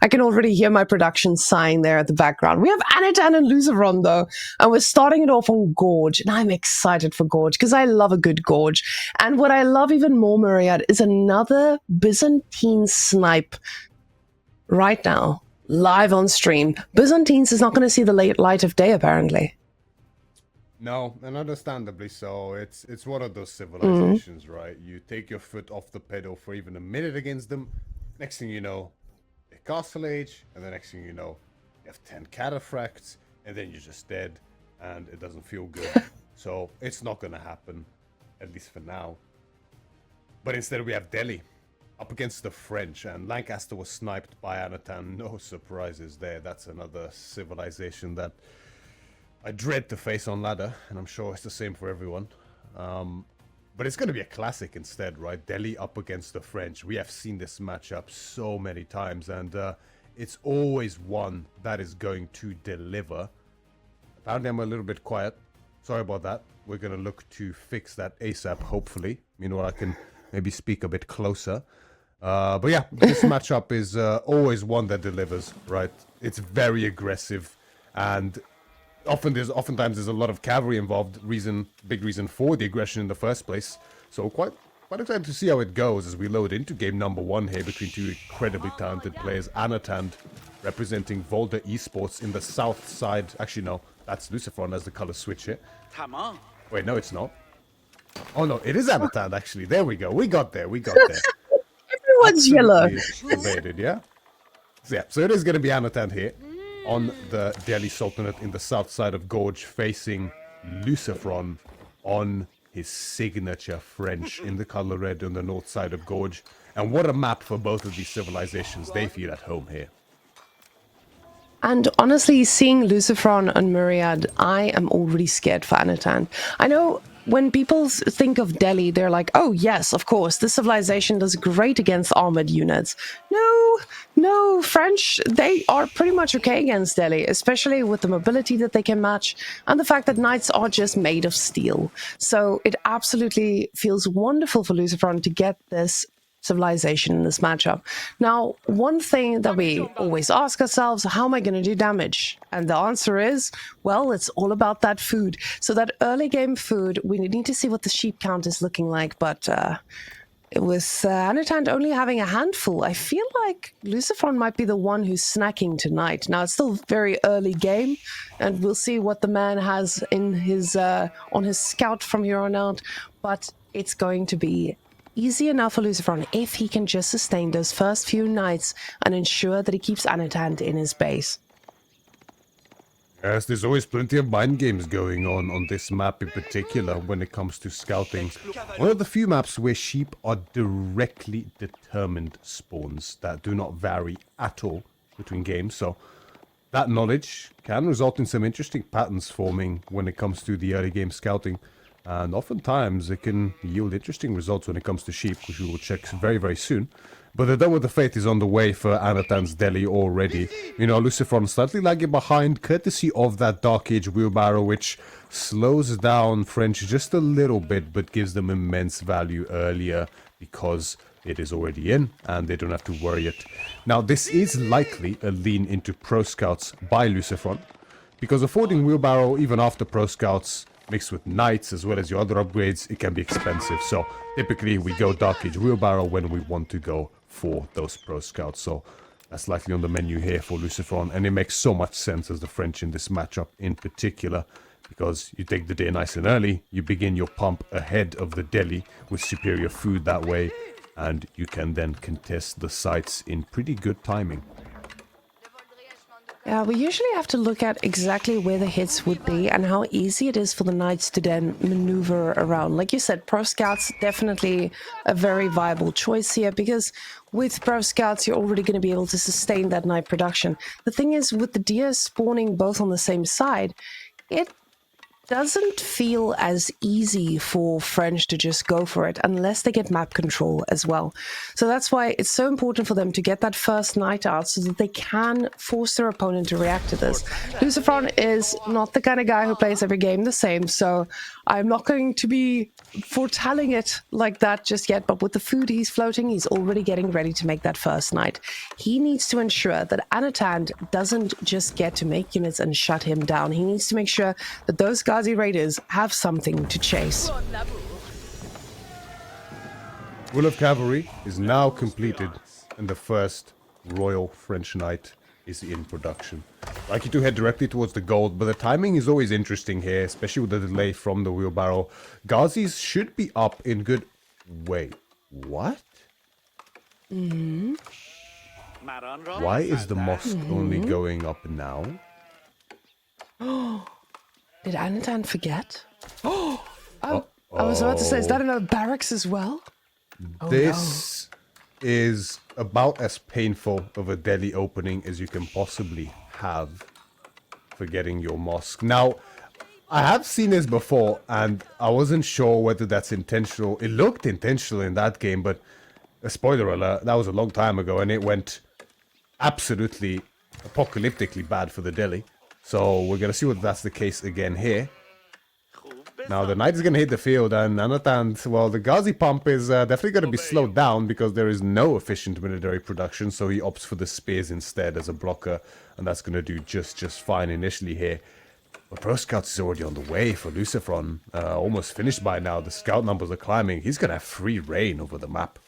I can already hear my production sighing there at the background. We have Anotand and LucifroN, though, and we're starting it off on Gorge, and I'm excited for Gorge, because I love a good Gorge. And what I love even more, Myriad, is another Byzantine snipe right now, live on stream. Byzantines is not going to see the light of day, apparently. No, and understandably so. It's one of those civilizations, right? You take your foot off the pedal for even a minute against them. Next thing you know, they castle age, and the next thing you know, you have 10 cataphracts, and then you're just dead, and it doesn't feel good. So it's not going to happen, at least for now. But instead we have Delhi up against the French, and Lancaster was sniped by Anotand. No surprises there. That's another civilization that I dread to face on ladder, and I'm sure it's the same for everyone. But it's going to be a classic instead, right? Delhi up against the French. We have seen this matchup so many times, and it's always one that is going to deliver. Apparently I'm a little bit quiet. Sorry about that. We're going to look to fix that ASAP, hopefully. Meanwhile, I can maybe speak a bit closer. But yeah, this matchup is always one that delivers, right? It's very aggressive, and oftentimes there's a lot of cavalry involved. Big reason for the aggression in the first place. So quite excited to see how it goes as we load into game number 1 here between two incredibly talented players. Anotand representing Volta Esports in the south side. Actually, no, that's LucifroN as the color switch here. Wait, no, it's not. Oh no, it is Anotand actually. There we go. We got there. Everyone's yellow. Evaded, yeah? So it is going to be Anotand here on the Delhi Sultanate in the south side of Gorge, facing LucifroN on his signature French in the color red on the north side of Gorge. And what a map for both of these civilizations. They feel at home here. And honestly, seeing LucifroN and Myriad, I am already scared for Anotand. I know when people think of Delhi, they're like, oh yes, of course, this civilization does great against armored units. No, French, they are pretty much okay against Delhi, especially with the mobility that they can match and the fact that knights are just made of steel. So it absolutely feels wonderful for LucifroN to get this civilization in this matchup. Now, one thing that we always ask ourselves, how am I going to do damage? And the answer is, well, it's all about that food. So that early game food, we need to see what the sheep count is looking like, but with Anotand only having a handful, I feel like LucifroN might be the one who's snacking tonight. Now, it's still very early game, and we'll see what the man has in his on his scout from here on out, but it's going to be easy enough for LucifroN if he can just sustain those first few nights and ensure that he keeps Anotand in his base. Yes, there's always plenty of mind games going on this map in particular when it comes to scouting. One of the few maps where sheep are directly determined spawns that do not vary at all between games. So that knowledge can result in some interesting patterns forming when it comes to the early game scouting. And oftentimes it can yield interesting results when it comes to sheep, which we will check very, very soon. But the Dome of the Fate is on the way for Anotand's Delhi already. You know, LucifroN slightly lagging behind, courtesy of that Dark Age wheelbarrow, which slows down French just a little bit, but gives them immense value earlier because it is already in, and they don't have to worry it. Now, this is likely a lean into Pro Scouts by LucifroN, because affording wheelbarrow even after Pro Scouts mixed with knights as well as your other upgrades, it can be expensive. So typically we go Dark Age wheelbarrow when we want to go for those Pro Scouts. So that's likely on the menu here for LucifroN, and it makes so much sense as the French in this matchup in particular, because you take the day nice and early, you begin your pump ahead of the Delhi with superior food that way, and you can then contest the sites in pretty good timing. Yeah, we usually have to look at exactly where the hits would be and how easy it is for the knights to then maneuver around. Like you said, Pro Scouts, definitely a very viable choice here, because with Pro Scouts, you're already going to be able to sustain that knight production. The thing is, with the deer spawning both on the same side, it doesn't feel as easy for French to just go for it unless they get map control as well. So that's why it's so important for them to get that first knight out so that they can force their opponent to react to this. LucifroN is not the kind of guy who plays every game the same, so I'm not going to be foretelling it like that just yet, but with the food he's floating, he's already getting ready to make that first knight. He needs to ensure that Anotand doesn't just get to make units and shut him down. He needs to make sure that those Ghazi Raiders have something to chase. Will of Cavalry is now completed, and the first Royal French Knight is in production. I'd like you to head directly towards the gold, but the timing is always interesting here, especially with the delay from the wheelbarrow. Ghazis should be up in good... Wait, what? Why is the mosque only going up now? Did Anotand forget? Oh, I was about to say, is that another barracks as well? This is about as painful of a Delhi opening as you can possibly have for getting your mosque. Now, I have seen this before, and I wasn't sure whether that's intentional. It looked intentional in that game, but a spoiler alert, that was a long time ago, and it went absolutely apocalyptically bad for the Delhi. So we're going to see whether that's the case again here. Now, the knight is going to hit the field, and Anotand, well, the Ghazi pump is definitely going to be slowed down because there is no efficient military production, so he opts for the spears instead as a blocker, and that's going to do just fine initially here. But Pro Scouts is already on the way for LucifroN, almost finished by now. The scout numbers are climbing. He's going to have free reign over the map.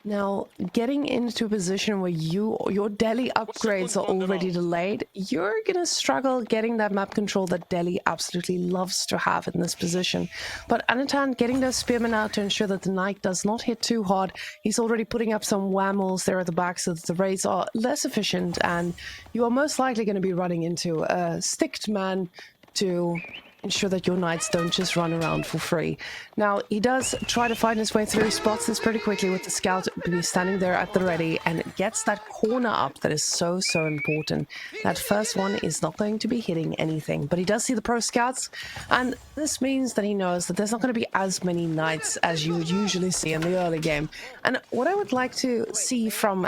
Now, getting into a position where your Delhi upgrades are already delayed, you're going to struggle getting that map control that Delhi absolutely loves to have in this position. But Anotand getting those spearmen out to ensure that the knight does not hit too hard. He's already putting up some whammels there at the back so that the raids are less efficient, and you are most likely going to be running into a sticked man to ensure that your knights don't just run around for free. Now, he does try to find his way through, spots this pretty quickly with the scout standing there at the ready, and gets that corner up that is so important. That first one is not going to be hitting anything, but he does see the pro scouts, and this means that he knows that there's not going to be as many knights as you would usually see in the early game. And what I would like to see from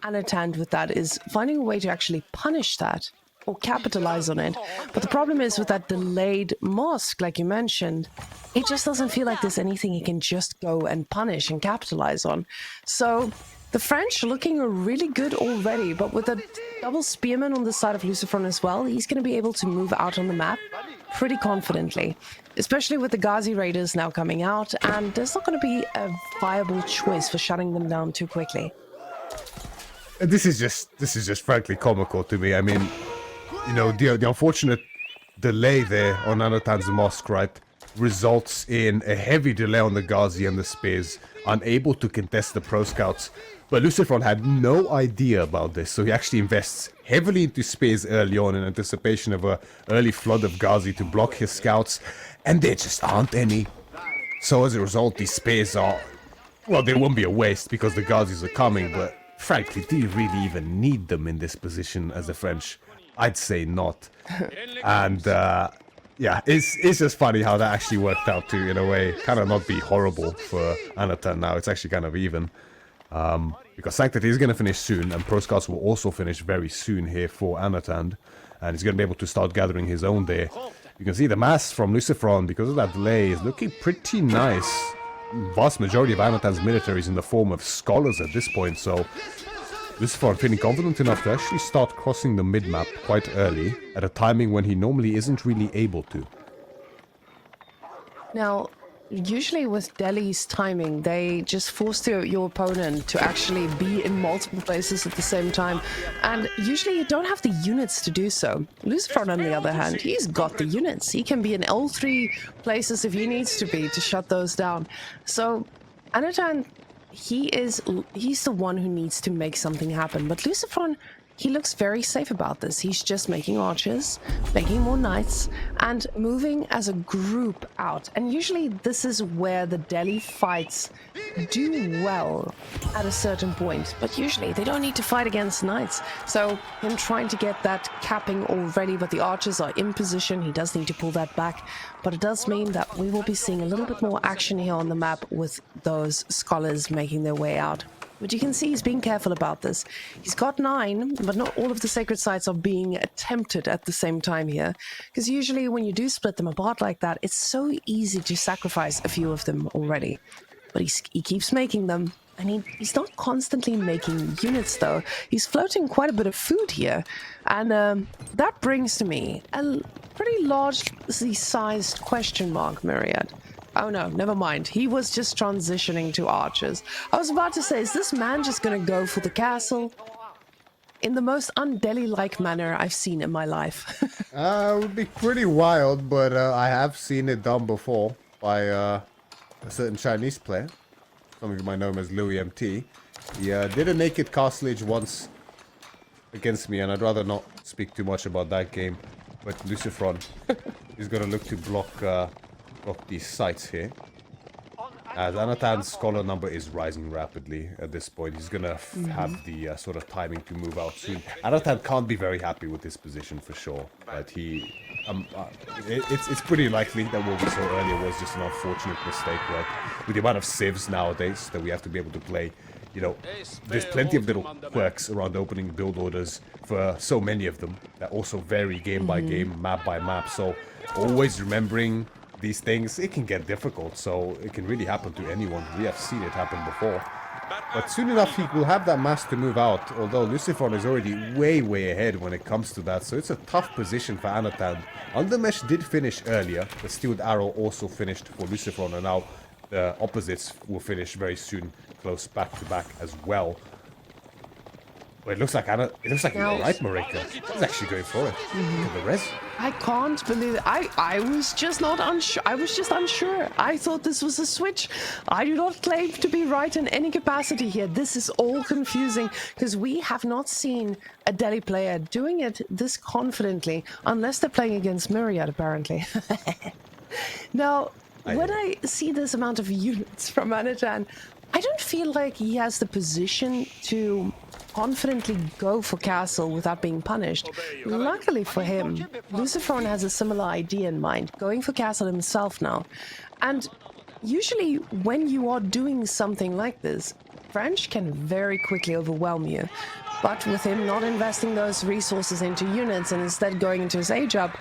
Anotand with that is finding a way to actually punish that or capitalize on it. But the problem is with that delayed mosque, like you mentioned, it just doesn't feel like there's anything he can just go and punish and capitalize on. So the French are looking really good already, but with a double spearman on the side of LucifroN as well, he's going to be able to move out on the map pretty confidently, especially with the Ghazi Raiders now coming out, and there's not going to be a viable choice for shutting them down too quickly. This is just frankly comical to me. I mean, you know, the unfortunate delay there on Anotand's mosque, right, results in a heavy delay on the Ghazi and the spears, unable to contest the pro scouts. But LucifroN had no idea about this, so he actually invests heavily into spears early on in anticipation of an early flood of Ghazi to block his scouts, and there just aren't any. So as a result, these spears are, well, they won't be a waste because the Ghazis are coming, but frankly, do you really even need them in this position as the French? I'd say not. And yeah, it's just funny how that actually worked out to, in a way, kind of not be horrible for Anotand now. It's actually kind of even. Because Sanctity is going to finish soon, and Pro Scouts will also finish very soon here for Anotand. And he's going to be able to start gathering his own there. You can see the mass from LucifroN, because of that delay, is looking pretty nice. Vast majority of Anotand's military is in the form of scholars at this point, so LucifroN feeling confident enough to actually start crossing the mid-map quite early, at a timing when he normally isn't really able to. Now, usually with Delhi's timing, they just force your opponent to actually be in multiple places at the same time, and usually you don't have the units to do so. LucifroN, on the other hand, he's got the units. He can be in all three places if he needs to be to shut those down. So, Anotand, he's the one who needs to make something happen, but LucifroN he looks very safe about this. He's just making archers, making more knights, and moving as a group out. And usually this is where the Delhi fights do well at a certain point, but usually they don't need to fight against knights. So him trying to get that capping already, but the archers are in position. He does need to pull that back, but it does mean that we will be seeing a little bit more action here on the map with those scholars making their way out. But you can see he's being careful about this. He's got 9, but not all of the sacred sites are being attempted at the same time here. Because usually when you do split them apart like that, it's so easy to sacrifice a few of them already. But he keeps making them. And he's not constantly making units, though. He's floating quite a bit of food here. And that brings to me a pretty largely sized question mark, Myriad. Oh no, never mind. He was just transitioning to archers. I was about to say, is this man just gonna go for the castle? In the most un-Delhi-like manner I've seen in my life. It would be pretty wild, but I have seen it done before by a certain Chinese player. Some of you might know him as Louis MT. He did a naked castle age once against me, and I'd rather not speak too much about that game. But LucifroN is gonna look to block these sites here. As Anotand's scholar number is rising rapidly at this point. He's gonna have the sort of timing to move out soon. Anotand can't be very happy with this position for sure. But it's pretty likely that what we saw earlier was just an unfortunate mistake, right? With the amount of civs nowadays that we have to be able to play, you know, there's plenty of little quirks around opening build orders for so many of them that also vary game by game, map by map. So always remembering these things, it can get difficult, so it can really happen to anyone. We have seen it happen before. But soon enough, he will have that mass to move out, although LucifroN is already way ahead when it comes to that, so it's a tough position for Anotand. Undermesh did finish earlier, the Steeled Arrow also finished for LucifroN, and now the opposites will finish very soon, close back to back as well. Well, it looks like you're right, Marika. He's actually going for it. Look at the res. I can't believe it. I was just not unsure. I was just unsure. I thought this was a switch. I do not claim to be right in any capacity here. This is all confusing because we have not seen a Delhi player doing it this confidently unless they're playing against Myriad, apparently. Now, when I see this amount of units from Anotand, I don't feel like he has the position to confidently go for castle without being punished. Luckily for him, LucifroN has a similar idea in mind, going for castle himself now. And usually when you are doing something like this, French can very quickly overwhelm you. But with him not investing those resources into units and instead going into his age up,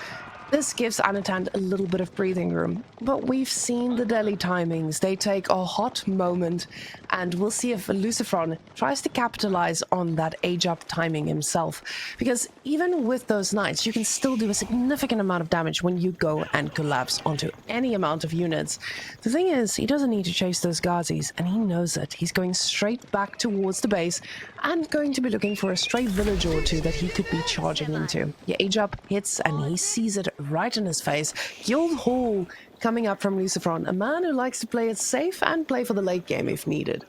this gives Anotand a little bit of breathing room. But we've seen the Delhi timings. They take a hot moment, and we'll see if LucifroN tries to capitalize on that age-up timing himself. Because even with those knights, you can still do a significant amount of damage when you go and collapse onto any amount of units. The thing is, he doesn't need to chase those Ghazis, and he knows it. He's going straight back towards the base, and going to be looking for a stray village or two that he could be charging into. The age-up hits, and he sees it right in his face. Guild Hall coming up from LucifroN, a man who likes to play it safe and play for the late game if needed.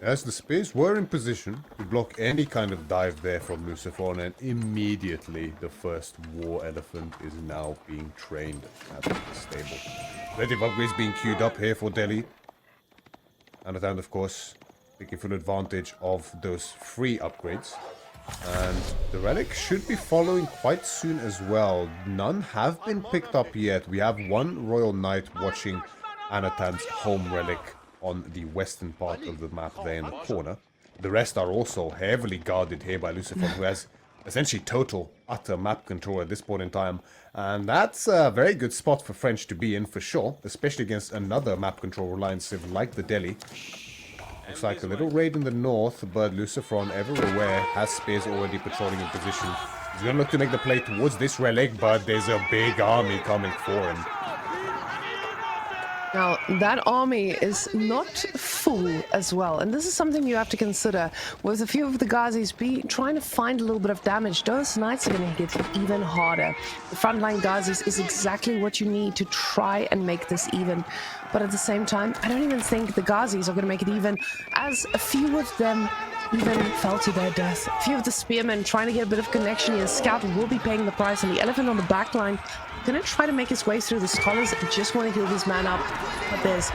As the Spears were in position to block any kind of dive there from LucifroN, and immediately the first war elephant is now being trained at the stable. Plenty of upgrades being queued up here for Delhi. Anotand, of course, taking full advantage of those free upgrades. And the relic should be following quite soon as well. None have been picked up yet. We have one Royal Knight watching Anotand's home relic on the western part of the map there in the corner. The rest are also heavily guarded here by LucifroN, who has essentially total, utter map control at this point in time. And that's a very good spot for French to be in for sure, especially against another map control reliant civ like the Delhi. Looks like a little raid in the north, but LucifroN, ever aware, has Spears already patrolling in position. He's going to look to make the play towards this relic, but there's a big army coming for him. Now, that army is not full as well, and this is something you have to consider. With a few of the Ghazis trying to find a little bit of damage, those knights are going to hit even harder. The frontline Ghazis is exactly what you need to try and make this even. But at the same time, I don't even think the Ghazis are going to make it even, as a few of them even fell to their death. A few of the spearmen trying to get a bit of connection here. Scout will be paying the price, and the elephant on the back line gonna try to make his way through. The scholars just want to heal this man up, but there's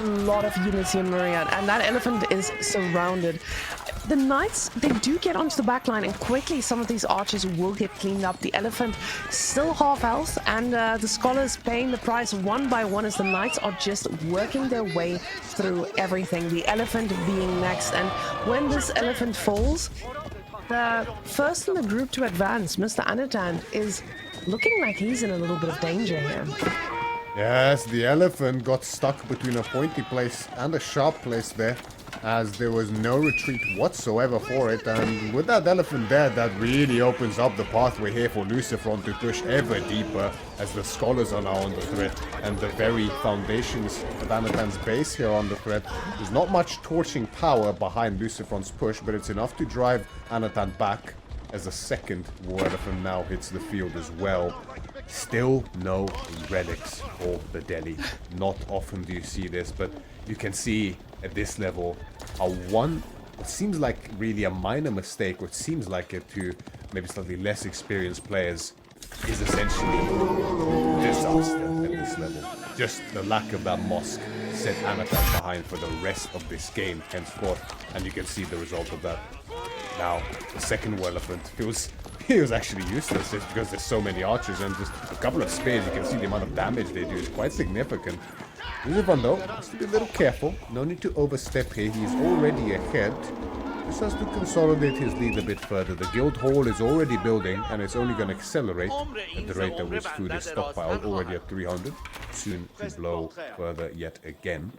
a lot of units in Myriad, and that elephant is surrounded. The knights, they do get onto the back line, and quickly some of these archers will get cleaned up. The elephant still half health, and the scholars paying the price one by one as the knights are just working their way through everything. The elephant being next, and when this elephant falls, the first in the group to advance, Mr. Anotand, is looking like he's in a little bit of danger here. Yes, the elephant got stuck between a pointy place and a sharp place there, as there was no retreat whatsoever for it, and with that elephant there, that really opens up the pathway here for LucifroN to push ever deeper, as the scholars are now on the threat, and the very foundations of Anotand's base here on the threat. There's not much torching power behind LucifroN's push, but it's enough to drive Anotand back, as a second war elephant now hits the field as well. Still no relics for the Delhi. Not often do you see this, but you can see at this level how what seems like really a minor mistake, what seems like it to maybe slightly less experienced players, is essentially disaster at this level. Just the lack of that mosque set Anotand behind for the rest of this game henceforth, and you can see the result of that. Now, the second war elephant, he was actually useless just because there's so many archers, and just a couple of spears, you can see the amount of damage they do is quite significant. LucifroN though, has to be a little careful, no need to overstep here, he's already ahead. Just has to consolidate his lead a bit further. The guild hall is already building, and it's only going to accelerate at the rate at which food is stockpiled, already at 300, soon to blow further yet again.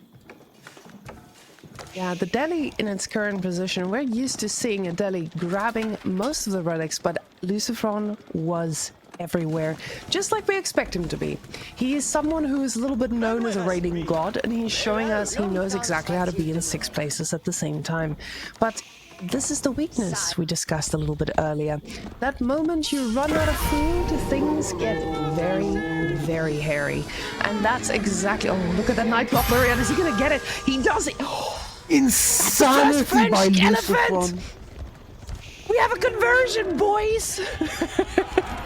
Yeah, the Delhi in its current position, we're used to seeing a Delhi grabbing most of the relics, but LucifroN was everywhere, just like we expect him to be. He is someone who is a little bit known as a raiding god, and he's showing us he knows exactly how to be in 6 places at the same time. But this is the weakness we discussed a little bit earlier. That moment you run out of food, things get very, very hairy. And that's exactly... Oh, look at that night block, Myriad. Is he going to get it? He does it! Insanity by LucifroN. We have a conversion, boys!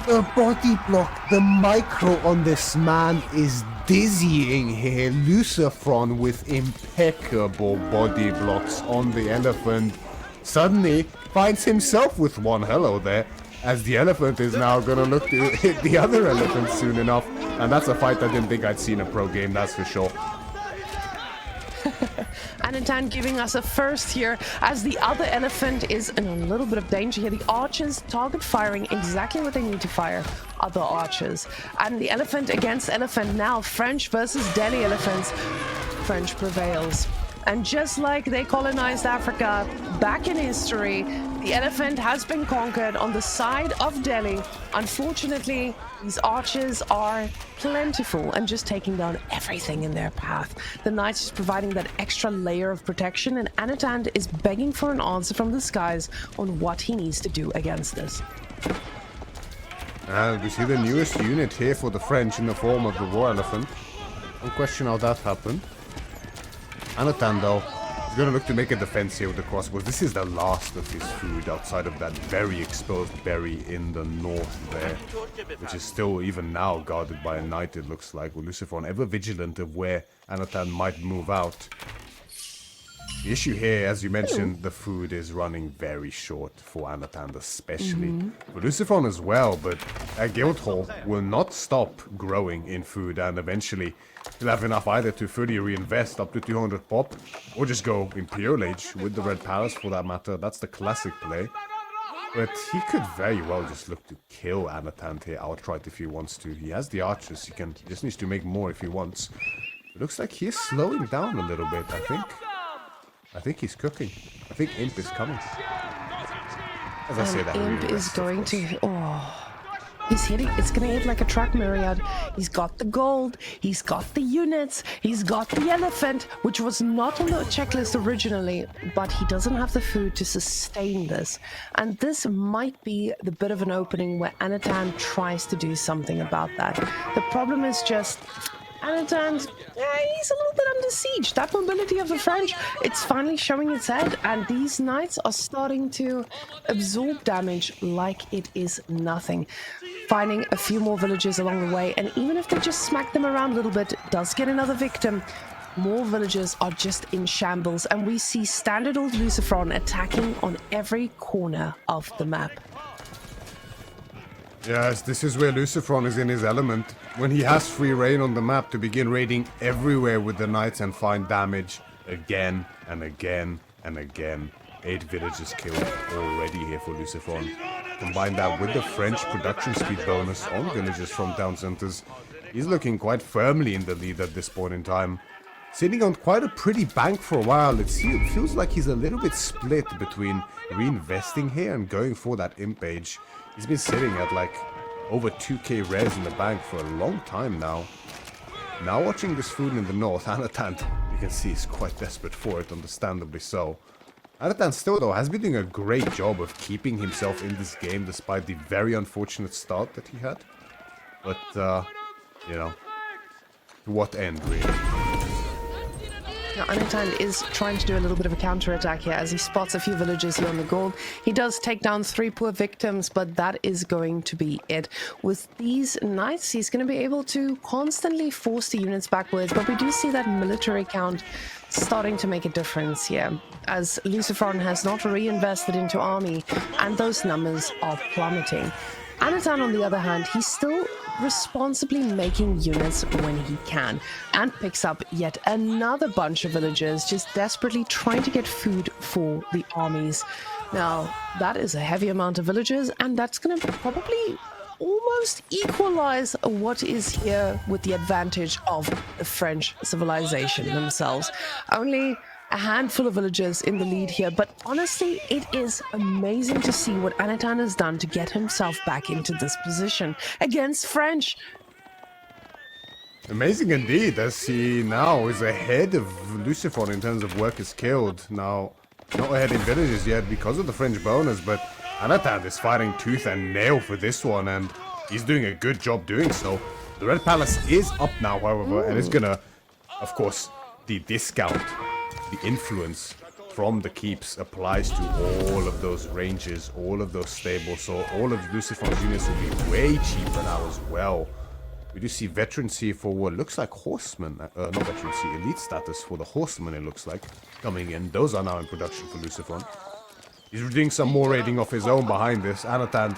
The body block, the micro on this man is dizzying here. LucifroN with impeccable body blocks on the elephant suddenly finds himself with one hello there, as the elephant is now gonna look to hit the other elephant soon enough, and that's a fight I didn't think I'd see in a pro game, that's for sure. Anotand giving us a first here, as the other elephant is in a little bit of danger here. The archers target firing exactly what they need to fire, other archers. And the elephant against elephant now, French versus Delhi elephants. French prevails. And just like they colonized Africa back in history, the elephant has been conquered on the side of Delhi. Unfortunately, these archers are plentiful and just taking down everything in their path. The knights is providing that extra layer of protection, and Anotand is begging for an answer from the skies on what he needs to do against this. And we see the newest unit here for the French in the form of the war elephant. Don't question how that happened. Anotand though, he's gonna look to make a defense here with the crossbows. This is the last of his food outside of that very exposed berry in the north there, which is still even now guarded by a knight, it looks like, with LucifroN ever vigilant of where Anotand might move out. The issue here, as you mentioned, the food is running very short for Anotand especially. For LucifroN as well, but a guild hall will not stop growing in food, and eventually he'll have enough either to fully reinvest up to 200 pop, or just go Imperial Age with the Red Palace for that matter. That's the classic play. But he could very well just look to kill Anotand here outright if he wants to. He has the archers, he just needs to make more if he wants. It looks like he is slowing down a little bit, I think he's cooking. I think Imp is coming. As I say that, Imp is going to... Oh. He's hitting, it's gonna hit like a truck, Myriad. He's got the gold, he's got the units, he's got the elephant, which was not on the checklist originally, but he doesn't have the food to sustain this. And this might be the bit of an opening where Anotand tries to do something about that. The problem is just Anotand, he's a little bit under siege. That mobility of the French, it's finally showing its head, and these knights are starting to absorb damage like it is nothing. Finding a few more villagers along the way, and even if they just smack them around a little bit, does get another victim. More villagers are just in shambles, and we see standard old LucifroN attacking on every corner of the map. Yes, this is where LucifroN is in his element. When he has free reign on the map to begin raiding everywhere with the knights and find damage again and again and again. 8 villages killed already here for LucifroN. Combine that with the French production speed bonus on villagers from town centers. He's looking quite firmly in the lead at this point in time. Sitting on quite a pretty bank for a while. It feels like he's a little bit split between reinvesting here and going for that imp age. He's been sitting at like over 2k res in the bank for a long time now. Now watching this food in the north, Anotand, you can see, is quite desperate for it, understandably so. Anotand still though has been doing a great job of keeping himself in this game despite the very unfortunate start that he had. But, you know, to what end really? Now, Anotand is trying to do a little bit of a counter-attack here as he spots a few villagers here on the gold. He does take down 3 poor victims, but that is going to be it. With these knights, he's going to be able to constantly force the units backwards, but we do see that military count starting to make a difference here, as LucifroN has not reinvested into army, and those numbers are plummeting. Anotand, on the other hand, he's still responsibly making units when he can, and picks up yet another bunch of villagers just desperately trying to get food for the armies. Now, that is a heavy amount of villagers, and that's going to probably almost equalize what is here with the advantage of the French civilization themselves. Only a handful of villagers in the lead here, but honestly, it is amazing to see what Anotand has done to get himself back into this position against French. Amazing indeed, as he now is ahead of LucifroN in terms of workers killed. Now, not ahead in villages yet because of the French bonus, but Anotand is fighting tooth and nail for this one, and he's doing a good job doing so. The Red Palace is up now, however, and it's gonna, of course, the discount, the influence from the keeps applies to all of those ranges, all of those stables, so all of LucifroN's units will be way cheaper now as well. We do see veterancy for what looks like horsemen, not veterancy, elite status for the horsemen it looks like, coming in. Those are now in production for LucifroN. He's doing some more raiding of his own behind this. Anotand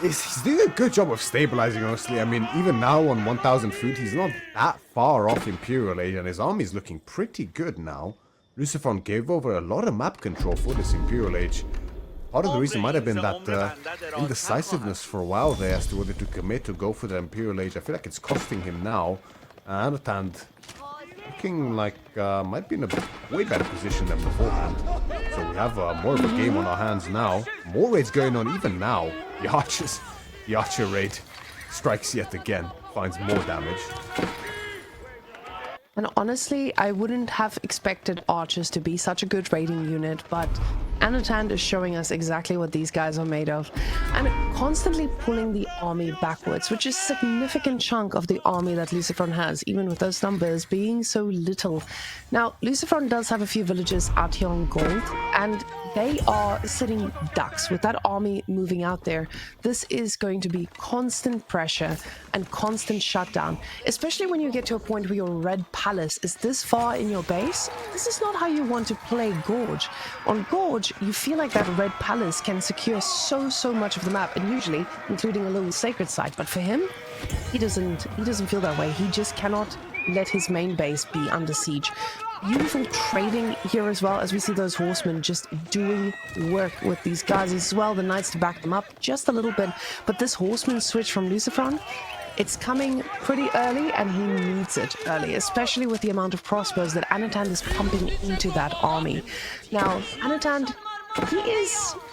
he's doing a good job of stabilizing, honestly. I mean, even now on 1000 food, he's not that far off Imperial age, and his army is looking pretty good now. LucifroN gave over a lot of map control for this Imperial age. Part of the reason might have been that indecisiveness for a while there as to whether to commit to go for the Imperial age. I feel like it's costing him now. Anotand looking like might be in a way better position than beforehand. So we have more of a game on our hands now. More raids going on even now. The archer raid strikes yet again, finds more damage. And honestly, I wouldn't have expected archers to be such a good raiding unit, but Anotand is showing us exactly what these guys are made of, and constantly pulling the army backwards, which is a significant chunk of the army that LucifroN has, even with those numbers being so little. Now, LucifroN does have a few villages out here on gold, and they are sitting ducks with that army moving out there. This is going to be constant pressure and constant shutdown, especially when you get to a point where your Red Palace is this far in your base. This is not how you want to play Gorge. On Gorge, you feel like that Red Palace can secure so much of the map, and usually including a little sacred site. But for him, he doesn't feel that way. He just cannot let his main base be under siege. Beautiful trading here as well, as we see those horsemen just doing work with these guys as well. The knights to back them up just a little bit, but this horseman switch from LucifroN, it's coming pretty early, and he needs it early, especially with the amount of crossbows that Anotand is pumping into that army. Now, Anotand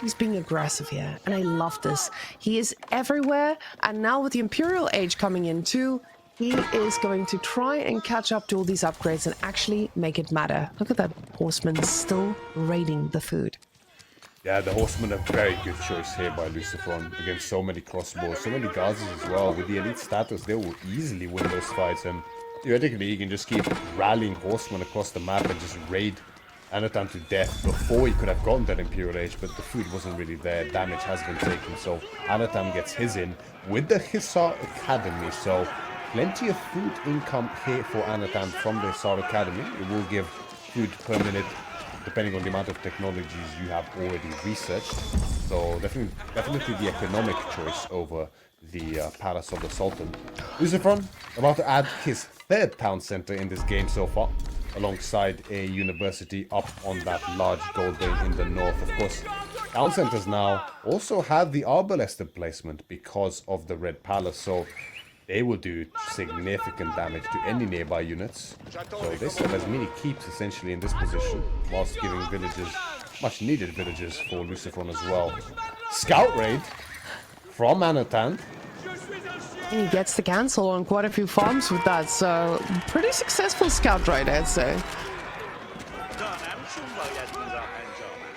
he's being aggressive here, and I love this. He is everywhere, and now with the Imperial Age coming in too, he is going to try and catch up to all these upgrades and actually make it matter. Look at that horseman still raiding the food. Yeah, the horsemen a very good choice here by LucifroN against so many crossbows, so many guards as well. With the elite status, they will easily win those fights, and theoretically you can just keep rallying horsemen across the map and just raid Anotand to death before he could have gotten that Imperial Age, but the food wasn't really there. Damage has been taken, so Anotand gets his in with the Hussar Academy, so plenty of food income here for Anotand from the Hussar Academy. It will give food per minute depending on the amount of technologies you have already researched. So definitely the economic choice over the Palace of the Sultan. LucifroN about to add his third town center in this game so far, alongside a university up on that large gold vein in the north. Of course, town centers now also have the arbalest emplacement because of the Red Palace, so they will do significant damage to any nearby units. So this has many keeps essentially in this position, whilst giving villagers, much needed villagers for LucifroN as well. Scout raid from Anotand. And he gets the cancel on quite a few farms with that, so pretty successful scout raid, I'd say.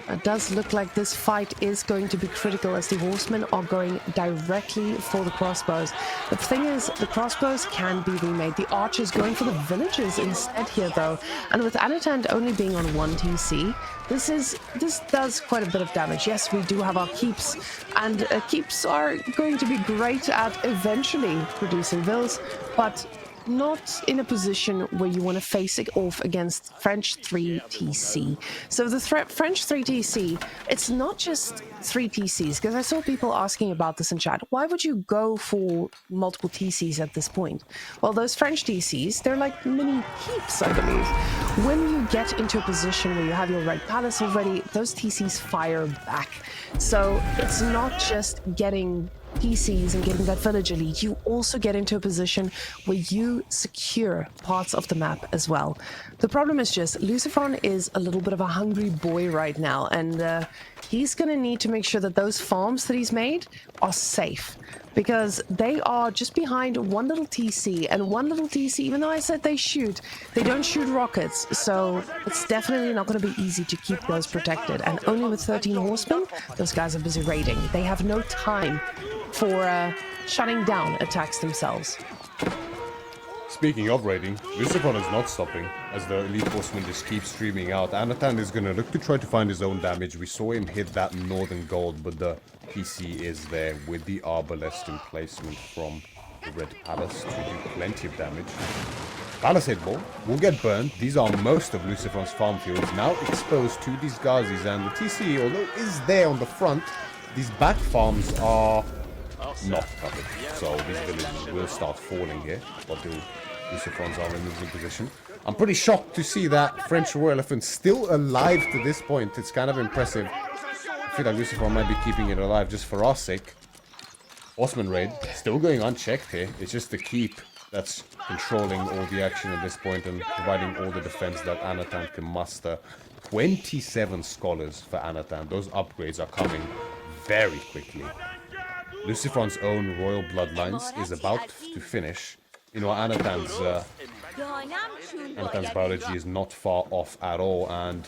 It does look like this fight is going to be critical as the horsemen are going directly for the crossbows. The thing is, the crossbows can be remade. The archers going for the villagers instead here though. And with Anotand only being on 1 TC, this does quite a bit of damage. Yes, we do have our keeps, and keeps are going to be great at eventually producing vills, but not in a position where you want to face it off against French 3 TC. So the French 3 TC, it's not just 3 TCs, because I saw people asking about this in chat. Why would you go for multiple TCs at this point? Well, those French TCs, they're like mini keeps, I believe. When you get into a position where you have your Red Palace already, those TCs fire back. So it's not just getting PCs and getting that village elite, you also get into a position where you secure parts of the map as well. The problem is just LucifroN is a little bit of a hungry boy right now, and he's going to need to make sure that those farms that he's made are safe, because they are just behind one little TC, and one little TC, even though I said they don't shoot rockets, so it's definitely not going to be easy to keep those protected. And only with 13 horsemen, those guys are busy raiding. They have no time for shutting down attacks themselves. Speaking of raiding, LucifroN is not stopping as the elite horsemen just keep streaming out. Anotand is going to look to try to find his own damage. We saw him hit that northern gold, but the PC is there with the arbalest emplacement from the Red Palace to do plenty of damage. Palisade Ball will get burned. These are most of LucifroN's farm fields now exposed to these Ghazis, and the TC, although is there on the front, these back farms are not covered. So these villages will start falling here, but the LucifroNs are in losing position. I'm pretty shocked to see that French War Elephant still alive to this point. It's kind of impressive. I feel like LucifroN might be keeping it alive just for our sake. Horseman raid still going unchecked here. It's just the keep that's controlling all the action at this point and providing all the defense that Anotand can muster. 27 scholars for Anotand. Those upgrades are coming very quickly. LucifroN's own royal bloodlines is about to finish. You know, Anotand's biology is not far off at all, and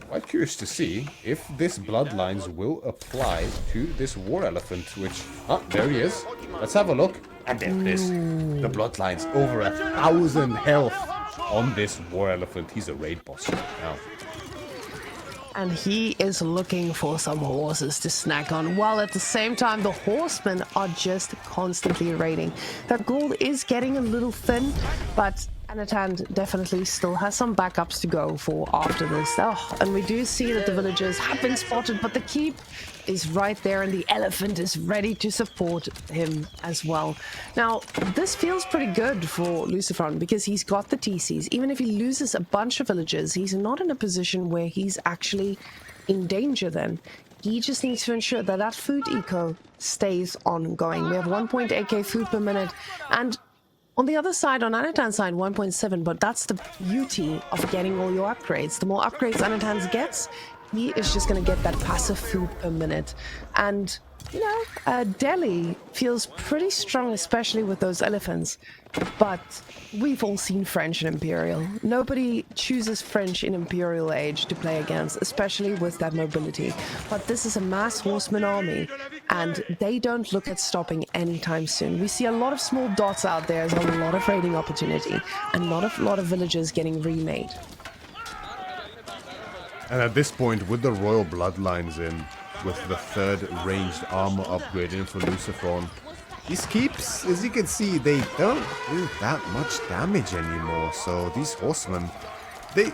quite curious to see if this bloodlines will apply to this war elephant, which, there he is. Let's have a look. And there it is. The bloodlines over 1,000 health on this war elephant. He's a raid boss right now. And he is looking for some horses to snack on, while at the same time the horsemen are just constantly raiding. That gold is getting a little thin, but Anotand definitely still has some backups to go for after this. Oh, and we do see that the villagers have been spotted, but the keep is right there and the elephant is ready to support him as well. Now, this feels pretty good for LucifroN because he's got the TCs. Even if he loses a bunch of villagers, he's not in a position where he's actually in danger then. He just needs to ensure that that food eco stays ongoing. We have 1.8k food per minute, and on the other side, on Anotand's side, 1.7, but that's the beauty of getting all your upgrades. The more upgrades Anotand gets, he is just going to get that passive food per minute. And, you know, Delhi feels pretty strong, especially with those elephants. But we've all seen French in Imperial. Nobody chooses French in Imperial Age to play against, especially with that mobility. But this is a mass horseman army, and they don't look at stopping anytime soon. We see a lot of small dots out there. There's a lot of raiding opportunity, and not a lot of villages getting remade. And at this point, with the royal bloodlines in, with the third ranged armor upgrade in for LucifroN, these keeps, as you can see, they don't do that much damage anymore. So these horsemen, they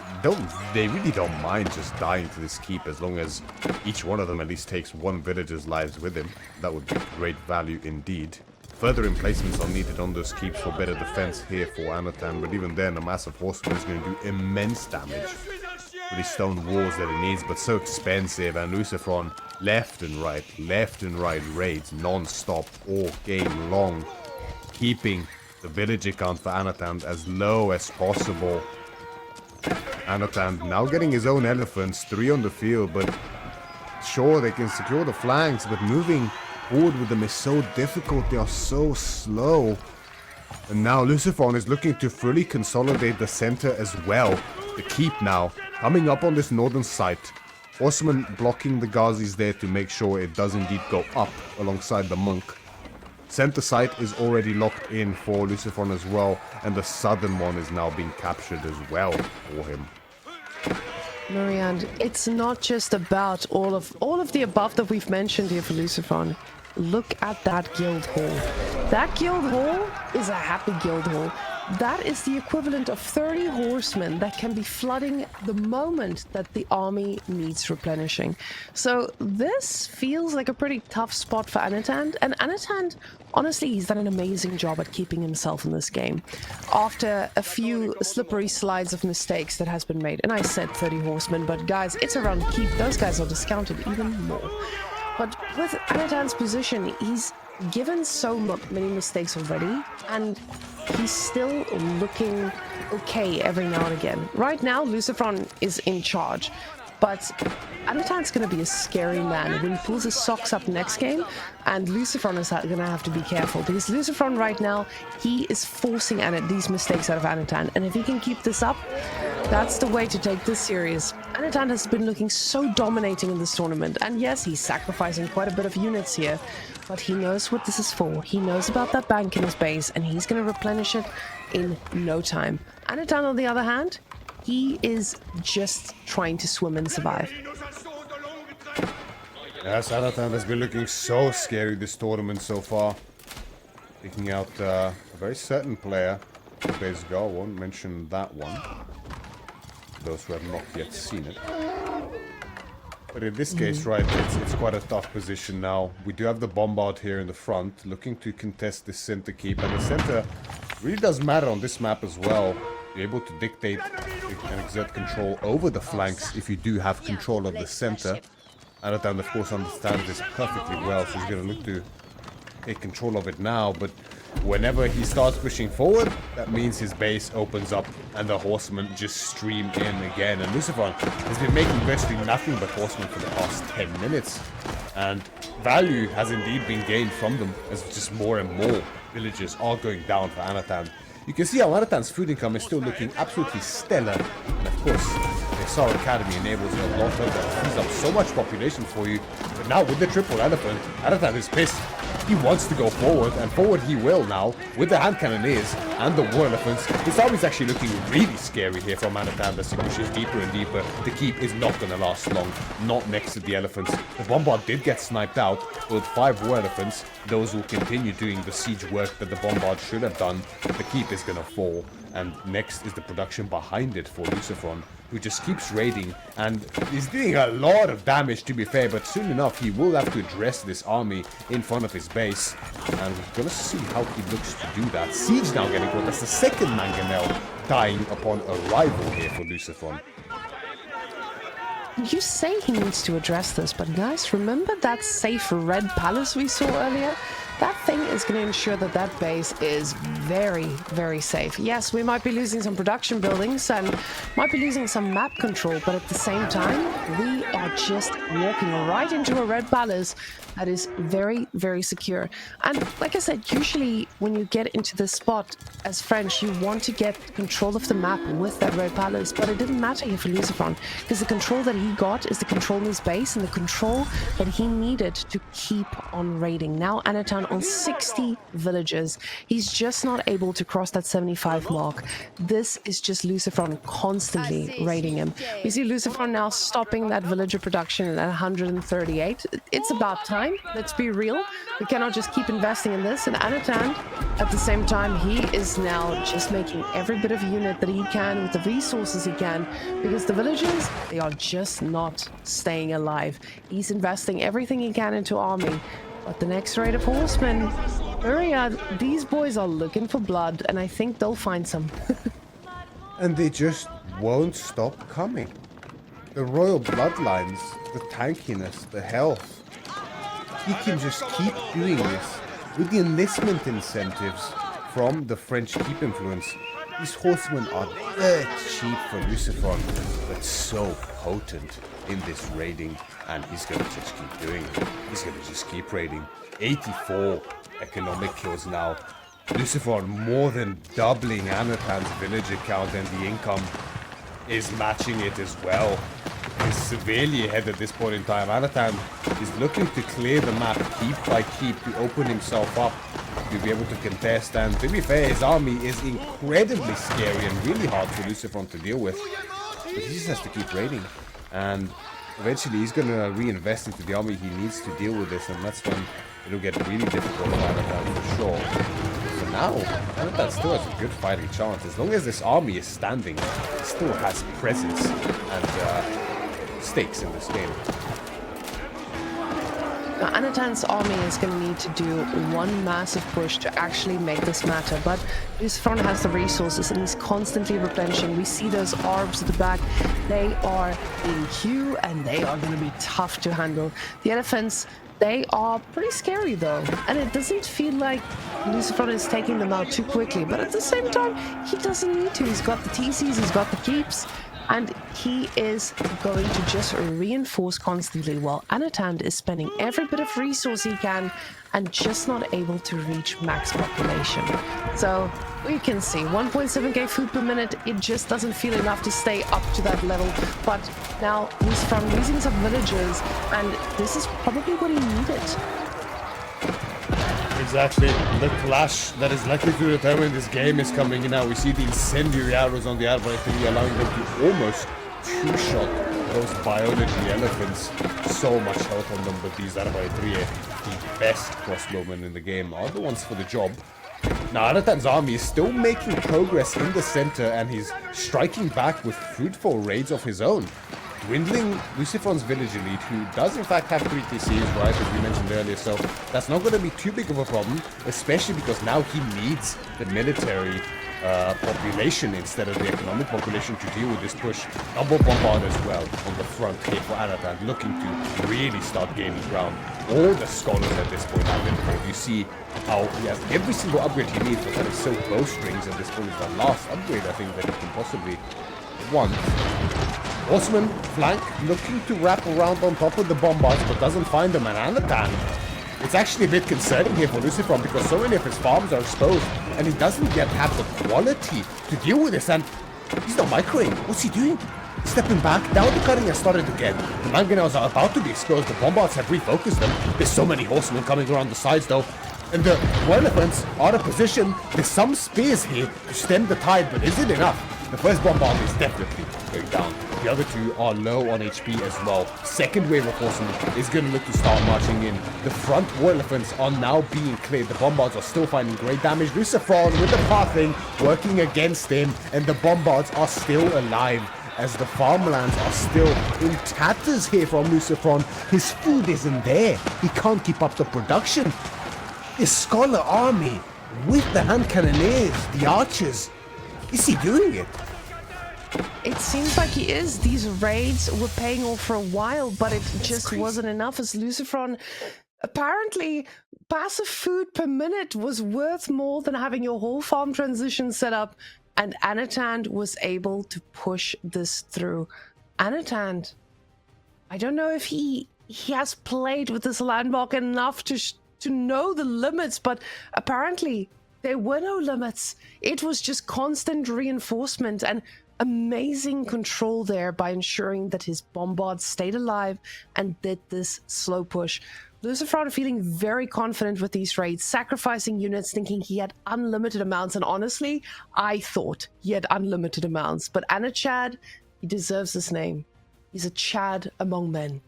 really don't mind just dying to this keep as long as each one of them at least takes one villager's lives with him. That would be great value indeed. Further emplacements are needed on those keeps for better defense here for Anotand, but even then, a massive horseman is going to do immense damage with these stone walls that it needs, but so expensive. And LucifroN left and right raids non-stop all game long, keeping the villager count for Anotand as low as possible. Anotand now getting his own elephants, 3 on the field, but sure, they can secure the flanks, but moving forward with them is so difficult. They are so slow. And now LucifroN is looking to fully consolidate the center as well. The keep now coming up on this northern site. Horsemen blocking the Ghazis there to make sure it does indeed go up alongside the monk. Center site is already locked in for LucifroN as well, and the southern one is now being captured as well for him. Myriad, it's not just about all of the above that we've mentioned here for LucifroN. Look at that guild hall. That guild hall is a happy guild hall. That is the equivalent of 30 horsemen that can be flooding the moment that the army needs replenishing. So this feels like a pretty tough spot for Anotand. And Anotand, honestly, he's done an amazing job at keeping himself in this game. After a few slippery slides of mistakes that has been made. And I said 30 horsemen, but guys, it's around keep. Those guys are discounted even more. But with Anotand's position, he's given so many mistakes already, and he's still looking okay every now and again. Right now, LucifroN is in charge, but Anotand's going to be a scary man when he pulls his socks up next game, and LucifroN is going to have to be careful, because LucifroN right now, he is forcing these mistakes out of Anotand, and if he can keep this up, that's the way to take this series. Anotand has been looking so dominating in this tournament, and yes, he's sacrificing quite a bit of units here, but he knows what this is for. He knows about that bank in his base, and he's going to replenish it in no time. Anotand, on the other hand, he is just trying to swim and survive. Yes, Anotand has been looking so scary this tournament so far. Picking out a very certain player. Bezgar, won't mention that one. Those who have not yet seen it. But in this case, right, it's quite a tough position now. We do have the Bombard here in the front, looking to contest this center keep. And the center really does matter on this map as well. You're able to dictate and exert control over the flanks if you do have control of the center. Anotand, of course, understands this perfectly well, so he's going to look to take control of it now. But whenever he starts pushing forward, that means his base opens up and the horsemen just stream in again. And LucifroN has been making virtually nothing but horsemen for the past 10 minutes. And value has indeed been gained from them as just more and more villages are going down for Anotand. You can see how Anotand's food income is still looking absolutely stellar. And of course, the SR Academy enables a lot of that. Frees up so much population for you. But now with the triple elephant, Anotand is pissed. He wants to go forward, and forward he will now, with the hand cannoneers and the war elephants. This army is actually looking really scary here from Anotand as he pushes deeper and deeper. The keep is not going to last long, not next to the elephants. The Bombard did get sniped out, but with 5 war elephants, those will continue doing the siege work that the Bombard should have done. The keep is going to fall, and next is the production behind it for LucifroN, who just keeps raiding, and he's doing a lot of damage to be fair, but soon enough he will have to address this army in front of his base, and we're gonna see how he looks to do that. Siege now getting caught. That's the second Mangonel dying upon arrival here for LucifroN. You say he needs to address this, but guys, remember that safe red palace we saw earlier? That thing is going to ensure that that base is very, very safe. Yes, we might be losing some production buildings and might be losing some map control, but at the same time, we are are just walking right into a red palace that is very, very secure. And like I said, usually when you get into this spot as French, you want to get control of the map with that red palace, but it didn't matter here for LucifroN, because the control that he got is the control in his base and the control that he needed to keep on raiding. Now Anotand on 60 villages. He's just not able to cross that 75 mark. This is just LucifroN constantly raiding him. We see LucifroN now stopping that villager production at 138. It's about time, let's be real. We cannot just keep investing in this. And Anotand, at the same time, he is now just making every bit of unit that he can with the resources he can, because the villagers, they are just not staying alive. He's investing everything he can into army. But the next raid of horsemen, Myriad, these boys are looking for blood, and I think they'll find some. And they just won't stop coming. The royal bloodlines, the tankiness, the health. He can just keep doing this with the enlistment incentives from the French keep influence. These horsemen are dirt cheap for LucifroN, but so potent in this raiding, and he's gonna just keep doing it. He's gonna just keep raiding. 84 economic kills now. LucifroN more than doubling Anotand's villager count, and the income is matching it as well. He's severely ahead at this point in time. Anotand is looking to clear the map keep by keep to open himself up to be able to contest, and to be fair, his army is incredibly scary and really hard for LucifroN to deal with. But he just has to keep raiding, and eventually he's going to reinvest into the army he needs to deal with this, and that's when it'll get really difficult for Anotand for sure. So now, Anotand still has a good fighting chance. As long as this army is standing, it still has presence and stakes in this game. Now, Anotand's army is going to need to do one massive push to actually make this matter, but LucifroN has the resources and he's constantly replenishing. We see those orbs at the back. They are in queue and they are going to be tough to handle. The elephants, they are pretty scary though, and it doesn't feel like LucifroN is taking them out too quickly, but at the same time, he doesn't need to. He's got the TCs, he's got the keeps, and he is going to just reinforce constantly while Anotand is spending every bit of resource he can and just not able to reach max population. So we can see 1.7k food per minute, it just doesn't feel enough to stay up to that level. But now LucifroN losing some villagers, and this is probably what he needed. Exactly. The clash that is likely to determine this game is coming in now. We see the incendiary arrows on the Arbalite 3 allowing them to almost two-shot those biology elephants. So much health on them, but these Arbalite 3, the best crossbowmen in the game, are the ones for the job. Now Anotand's army is still making progress in the center, and he's striking back with fruitful raids of his own, dwindling LucifroN's villager lead, who does in fact have 3 TCs, right, as we mentioned earlier, so that's not going to be too big of a problem, especially because now he needs the military population instead of the economic population to deal with this push. Double bombard as well on the front here for Anotand, looking to really start gaining ground. All the scholars at this point have been pulled. You see how he has every single upgrade he needs, but that is so bowstrings at this point is the last upgrade I think that he can possibly want. Horseman flank looking to wrap around on top of the bombards, but doesn't find them, and Anotand, it's actually a bit concerning here for LucifroN because so many of his farms are exposed and he doesn't yet have the quality to deal with this, and he's not microing. What's he doing? Stepping back, now the cutting has started again. The mangonels are about to be exposed, the bombards have refocused them. There's so many horsemen coming around the sides though, and the elephants are out of position. There's some spears here to stem the tide, but is it enough? The first bombard is definitely going down. The other two are low on HP as well. Second wave of horsemen is going to look to start marching in. The front war elephants are now being cleared. The bombards are still finding great damage. LucifroN with the pathing working against him, and the bombards are still alive as the farmlands are still in tatters here from LucifroN. His food isn't there. He can't keep up the production. His scholar army with the hand cannoneers, the archers, is he doing it? It seems like he is. These raids were paying off for a while, but it just wasn't enough, as LucifroN, apparently passive food per minute was worth more than having your whole farm transition set up, and Anotand was able to push this through. Anotand, I don't know if he has played with this landmark enough to know the limits, but apparently there were no limits. It was just constant reinforcement and amazing control there by ensuring that his bombards stayed alive and did this slow push. LucifroN feeling very confident with these raids, sacrificing units, thinking he had unlimited amounts. And honestly, I thought he had unlimited amounts. But Anotand, he deserves this name. He's a Chad among men.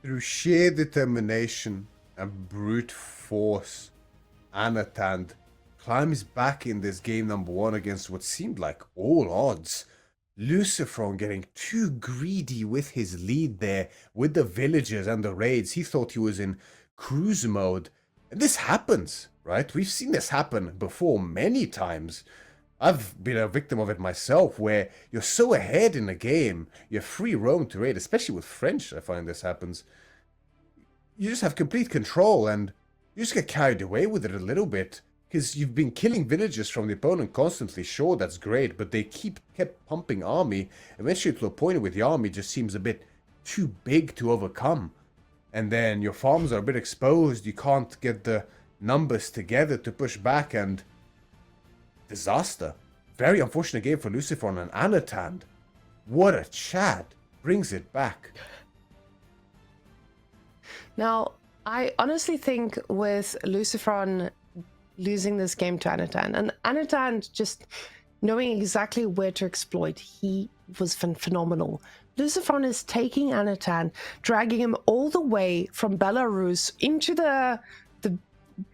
Through sheer determination and brute force, Anotand climbs back in this game number 1 against what seemed like all odds. LucifroN getting too greedy with his lead there, with the villagers and the raids. He thought he was in cruise mode. And this happens, right? We've seen this happen before many times. I've been a victim of it myself, where you're so ahead in the game, you're free roam to raid, especially with French, I find this happens. You just have complete control, and you just get carried away with it a little bit. Because you've been killing villagers from the opponent constantly. Sure, that's great, but they kept pumping army. Eventually to a point where the army just seems a bit too big to overcome. And then your farms are a bit exposed. You can't get the numbers together to push back, and disaster. Very unfortunate game for LucifroN, and Anotand. What a Chad. Brings it back. Now, I honestly think with LucifroN losing this game to Anotand, and Anotand just knowing exactly where to exploit, he was phenomenal. LucifroN is taking Anotand, dragging him all the way from Belarus into the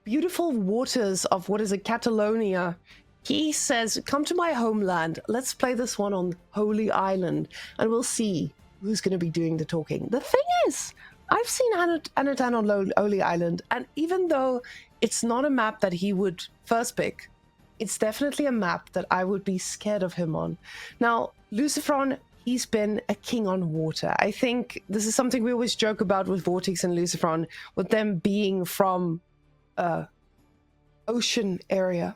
beautiful waters of, what is it, Catalonia. He says, come to my homeland, let's play this one on Holy Island, and we'll see who's going to be doing the talking. The thing is, I've seen Anotand on Holy Island, and even though it's not a map that he would first pick, it's definitely a map that I would be scared of him on. Now, LucifroN, he's been a king on water. I think this is something we always joke about with Vortex and LucifroN, with them being from ocean area.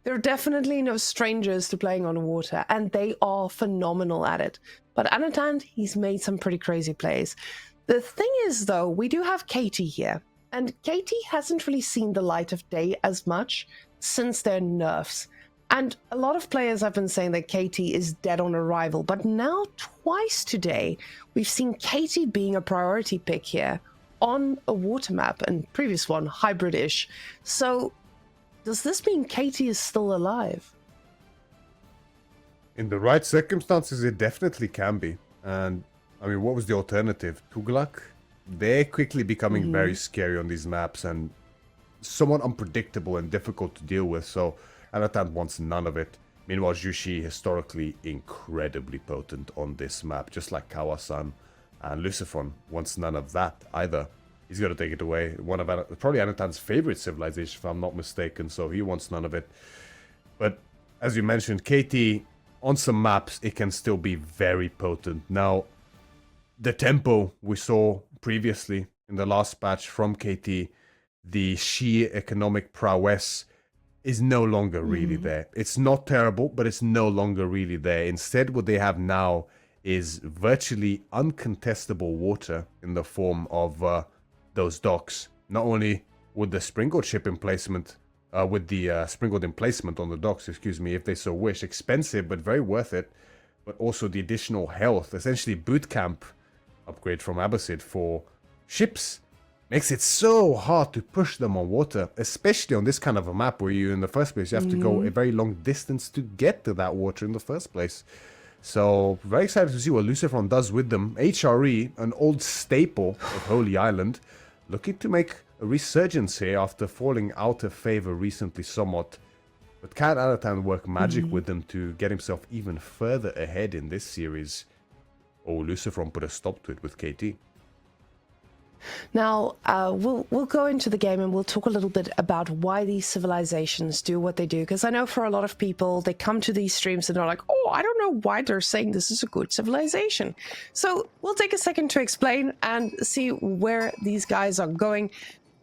They're definitely no strangers to playing on water, and they are phenomenal at it. But Anotand, he's made some pretty crazy plays. The thing is, though, we do have Katie here, and Katie hasn't really seen the light of day as much since their nerfs. And a lot of players have been saying that Katie is dead on arrival, but now twice today, we've seen Katie being a priority pick here on a water map, and previous one, hybrid-ish. So, does this mean Katie is still alive? In the right circumstances, it definitely can be. And, I mean, what was the alternative? Tuglak? They're quickly becoming very scary on these maps, and somewhat unpredictable and difficult to deal with, so Anotand wants none of it. Meanwhile, Jushi, historically incredibly potent on this map, just like Kawasan. And LucifroN wants none of that either. He's got to take it away. One of probably Anotand's favorite civilization, if I'm not mistaken, so he wants none of it. But, as you mentioned, KT, on some maps, it can still be very potent. Now, the tempo we saw previously in the last patch from KT, the sheer economic prowess is no longer really there. It's not terrible, but it's no longer really there. Instead, what they have now is virtually uncontestable water in the form of those docks. Not only with the sprinkled ship emplacement, with the sprinkled emplacement on the docks, excuse me, if they so wish, expensive but very worth it, but also the additional health, essentially boot camp upgrade from Abbasid for ships. Makes it so hard to push them on water, especially on this kind of a map where you, in the first place, you have to go a very long distance to get to that water in the first place. So, very excited to see what LucifroN does with them. HRE, an old staple of Holy Island, looking to make a resurgence here after falling out of favor recently somewhat. But can Anotand work magic with them to get himself even further ahead in this series? Or LucifroN put a stop to it with KT? Now, we'll go into the game and we'll talk a little bit about why these civilizations do what they do. Because I know for a lot of people, they come to these streams and they're like, oh, I don't know why they're saying this is a good civilization. So we'll take a second to explain and see where these guys are going.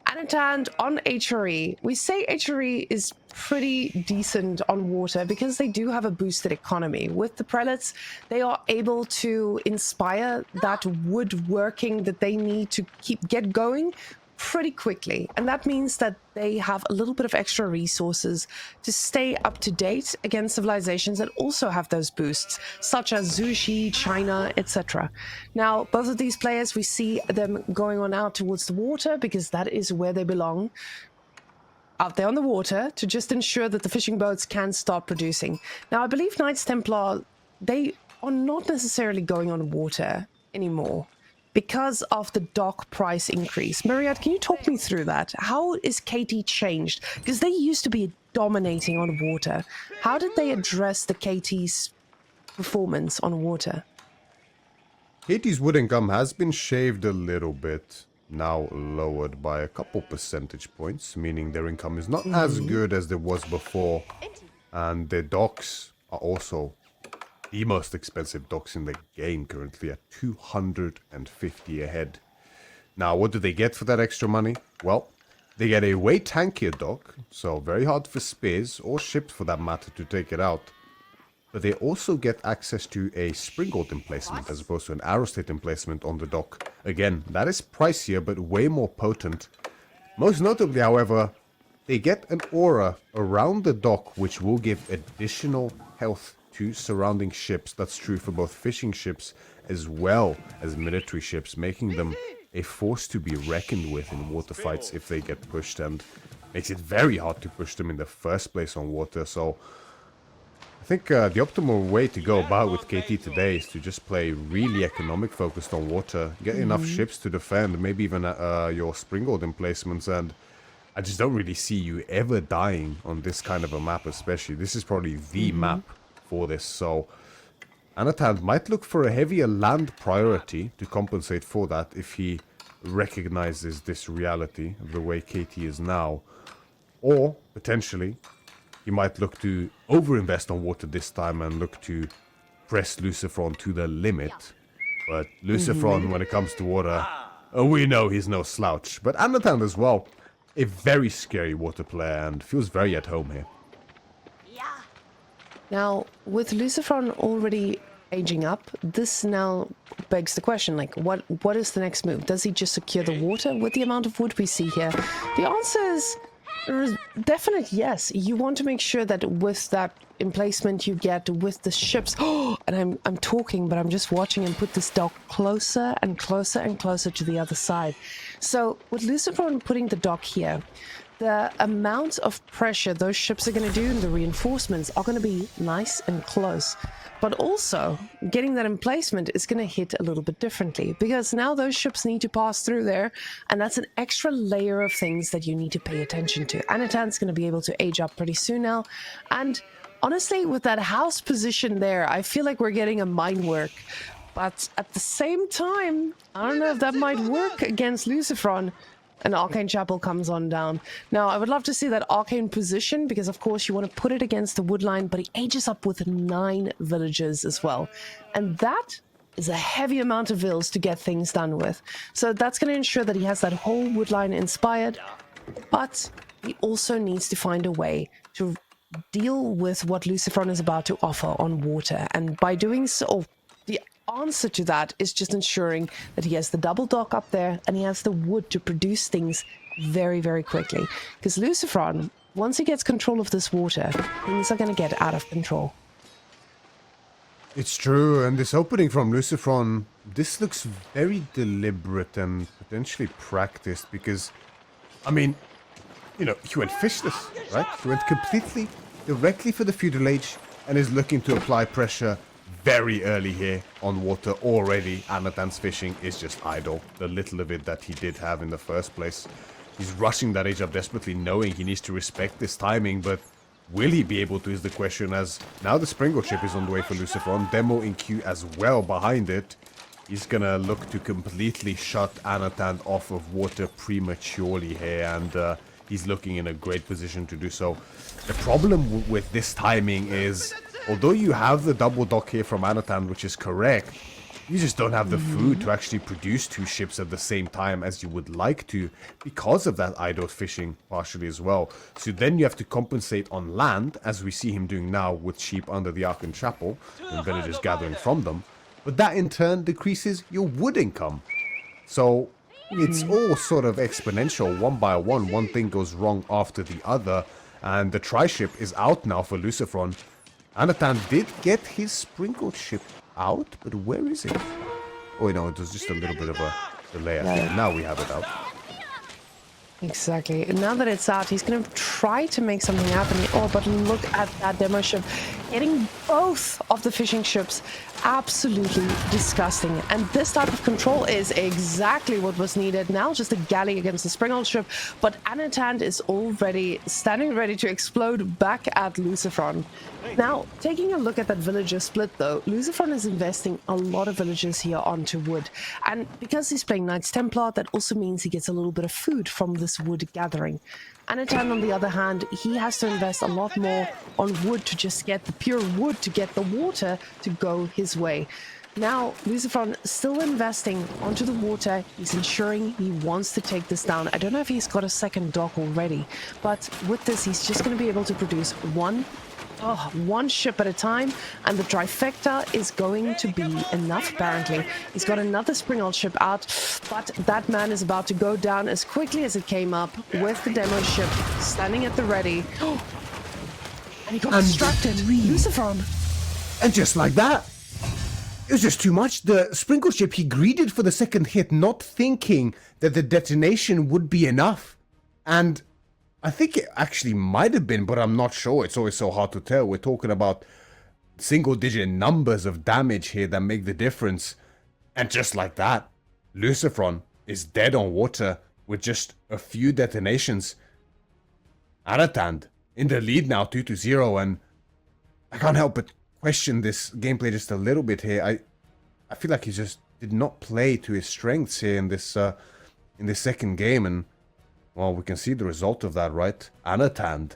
Anotand on HRE. We say HRE is pretty decent on water because they do have a boosted economy. With the prelates, they are able to inspire that woodworking that they need to get going pretty quickly, and that means that they have a little bit of extra resources to stay up to date against civilizations that also have those boosts, such as Zushi, China, etc. Now, both of these players, we see them going on out towards the water because that is where they belong, out there on the water, to just ensure that the fishing boats can start producing. Now, I believe Knights Templar, they are not necessarily going on water anymore because of the dock price increase. Myriad, can you talk me through that? How is KT changed? Because they used to be dominating on water. How did they address the KT's performance on water? KT's wood income has been shaved a little bit, now lowered by a couple percentage points, meaning their income is not as good as it was before. And their docks are also the most expensive docks in the game currently at 250 a head. Now, what do they get for that extra money? Well, they get a way tankier dock, so very hard for spears or ships for that matter to take it out. But they also get access to a springboard emplacement as opposed to an arrow state emplacement on the dock. Again, that is pricier but way more potent. Most notably, however, they get an aura around the dock which will give additional health to surrounding ships. That's true for both fishing ships as well as military ships, making them a force to be reckoned with in water fights if they get pushed, and makes it very hard to push them in the first place on water. So I think the optimal way to go about with KT today is to just play really economic focused on water, get enough ships to defend, maybe even your springboard emplacements, and I just don't really see you ever dying on this kind of a map especially. This is probably the map for this, so Anotand might look for a heavier land priority to compensate for that if he recognizes this reality of the way KT is now. Or, potentially, he might look to overinvest on water this time and look to press LucifroN to the limit. But LucifroN, when it comes to water, we know he's no slouch. But Anotand as well, a very scary water player and feels very at home here. Now, with LucifroN already aging up, this now begs the question, like, what is the next move? Does he just secure the water with the amount of wood we see here? The answer is definite yes. You want to make sure that with that emplacement you get with the ships. And I'm talking, but I'm just watching him put this dock closer and closer and closer to the other side. So with LucifroN putting the dock here, the amount of pressure those ships are going to do and the reinforcements are going to be nice and close. But also, getting that emplacement is going to hit a little bit differently, because now those ships need to pass through there, and that's an extra layer of things that you need to pay attention to. Anotand's going to be able to age up pretty soon now, and honestly, with that house position there, I feel like we're getting a mine work. But at the same time, I don't know if that might work against LucifroN. An Arcane Chapel comes on down. Now, I would love to see that Arcane position, because of course you want to put it against the wood line, but he ages up with 9 villagers as well. And that is a heavy amount of vills to get things done with. So that's going to ensure that he has that whole wood line inspired, but he also needs to find a way to deal with what LucifroN is about to offer on water. And by doing so, the answer to that is just ensuring that he has the double dock up there and he has the wood to produce things very, very quickly. Because LucifroN, once he gets control of this water, things are going to get out of control. It's true, and this opening from LucifroN, this looks very deliberate and potentially practiced because, I mean, you know, he went fishless, right? He went completely directly for the feudal age and is looking to apply pressure very early here on water already. Anotand's fishing is just idle. The little of it that he did have in the first place. He's rushing that age up desperately, knowing he needs to respect this timing, but will he be able to is the question, as now the Springboard ship is on the way for LucifroN. Demo in queue as well behind it. He's gonna look to completely shut Anotand off of water prematurely here, and he's looking in a great position to do so. The problem with this timing is, although you have the double dock here from Anotand, which is correct, you just don't have the food to actually produce 2 ships at the same time as you would like to because of that idle fishing partially as well. So then you have to compensate on land, as we see him doing now with sheep under the Arkan Chapel and villagers gathering from them. But that in turn decreases your wood income. So it's all sort of exponential, one by one thing goes wrong after the other. And the tri-ship is out now for LucifroN. Anotand did get his sprinkled ship out, but where is it? Oh no, it was just a little bit of a delay. Yeah. Now we have it out. Exactly. And now that it's out, he's going to try to make something happen. Oh, but look at that demo ship. Getting both of the fishing ships absolutely disgusting. And this type of control is exactly what was needed. Now just a galley against the Springald ship. But Anotand is already standing ready to explode back at LucifroN. Now, taking a look at that villager split though, LucifroN is investing a lot of villagers here onto wood. And because he's playing Knights Templar, that also means he gets a little bit of food from this wood gathering. Anotand, on the other hand, he has to invest a lot more on wood to just get the pure wood, to get the water to go his way. Now, LucifroN still investing onto the water. He's ensuring he wants to take this down. I don't know if he's got a second dock already, but with this, he's just going to be able to produce one ship at a time, and the trifecta is going to be enough, apparently. He's got another Springald ship out, but that man is about to go down as quickly as it came up with the demo ship standing at the ready. And he got distracted. LucifroN. And just like that, it was just too much. The Sprinkled ship, he greeted for the second hit, not thinking that the detonation would be enough. And I think it actually might have been, but I'm not sure. It's always so hard to tell. We're talking about single-digit numbers of damage here that make the difference. And just like that, LucifroN is dead on water with just a few detonations. Anotand in the lead now, 2-0, and I can't help but question this gameplay just a little bit here. I feel like he just did not play to his strengths here in this second game, and well, we can see the result of that, right? Anotand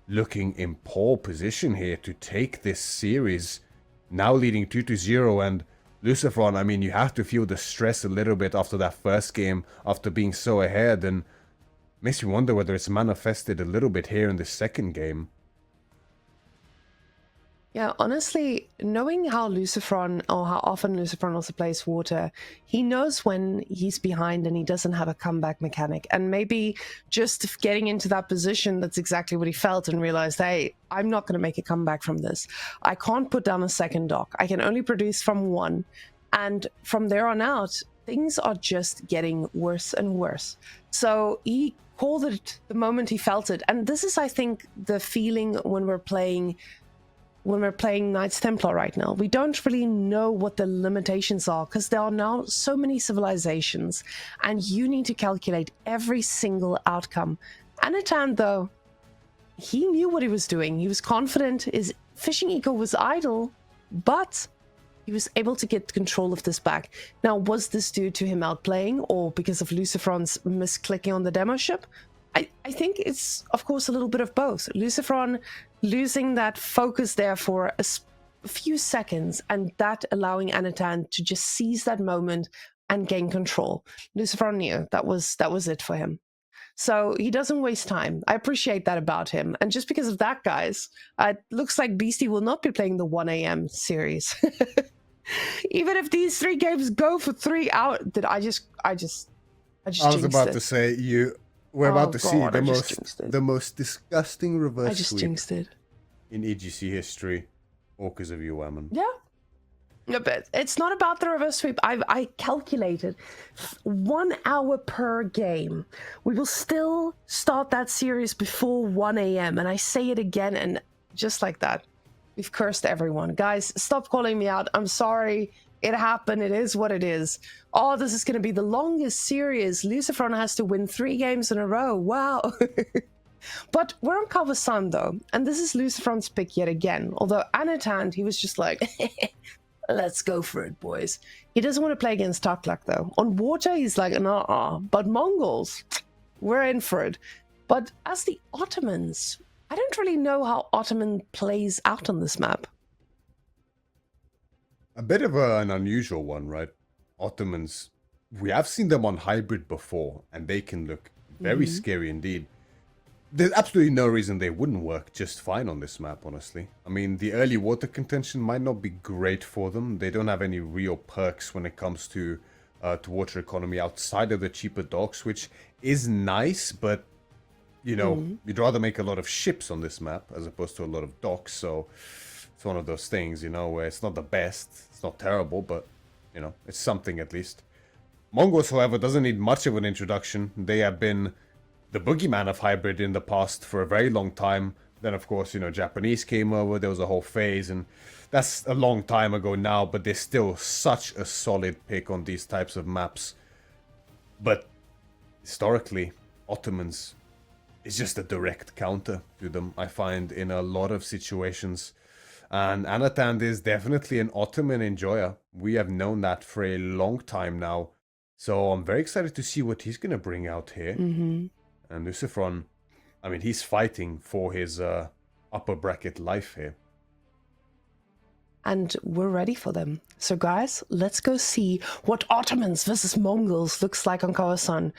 looking in pole position here to take this series, now leading 2-0, and LucifroN, I mean, you have to feel the stress a little bit after that first game, after being so ahead, and makes me wonder whether it's manifested a little bit here in the second game. Yeah, honestly, knowing how LucifroN, or how often LucifroN also plays water, he knows when he's behind and he doesn't have a comeback mechanic. And maybe just getting into that position, that's exactly what he felt and realized, hey, I'm not going to make a comeback from this. I can't put down a second dock. I can only produce from one. And from there on out, things are just getting worse and worse. So he called it the moment he felt it. And this is, I think, the feeling when we're playing Knights Templar right now. We don't really know what the limitations are because there are now so many civilizations and you need to calculate every single outcome. Anotand, though, he knew what he was doing. He was confident. His fishing eco was idle, but he was able to get control of this back. Now, was this due to him outplaying or because of LucifroN's misclicking on the demo ship? I think it's, of course, a little bit of both. LucifroN losing that focus there for a few seconds and that allowing Anotand to just seize that moment and gain control. LucifroN knew that was it for him. So he doesn't waste time. I appreciate that about him. And just because of that, guys, it looks like Beastie will not be playing the 1 a.m. series. Even if these 3 games go for 3 hours, I was about to say we're about to see the most disgusting reverse sweep jinxed it in EGC history, all because of you, Woman. Yeah, but it's not about the reverse sweep. I calculated 1 hour per game. We will still start that series before 1 a.m. And I say it again, and just like that, we've cursed everyone. Guys, stop calling me out. I'm sorry. It happened. It is what it is. Oh, this is going to be the longest series. LucifroN has to win 3 games in a row. Wow. But we're on Kawasan, though. And this is LucifroN's pick yet again. Although Anotand, he was just like, let's go for it, boys. He doesn't want to play against Taklak, though. On water, he's like, nah. But Mongols, we're in for it. But as the Ottomans, I don't really know how Ottoman plays out on this map. A bit of an unusual one, right? Ottomans, we have seen them on hybrid before, and they can look very scary indeed. There's absolutely no reason they wouldn't work just fine on this map, honestly. I mean, the early water contention might not be great for them. They don't have any real perks when it comes to water economy outside of the cheaper docks, which is nice, but, you know, you'd rather make a lot of ships on this map as opposed to a lot of docks, so it's one of those things, you know, where it's not the best, it's not terrible, but, you know, it's something at least. Mongols, however, doesn't need much of an introduction. They have been the boogeyman of hybrid in the past for a very long time. Then, of course, you know, Japanese came over, there was a whole phase, and that's a long time ago now, but they're still such a solid pick on these types of maps. But historically, Ottomans is just a direct counter to them, I find, in a lot of situations. And Anotand is definitely an Ottoman enjoyer. We have known that for a long time now. So I'm very excited to see what he's going to bring out here. And LucifroN, I mean, he's fighting for his upper bracket life here. And we're ready for them. So guys, let's go see what Ottomans versus Mongols looks like on Coruscant.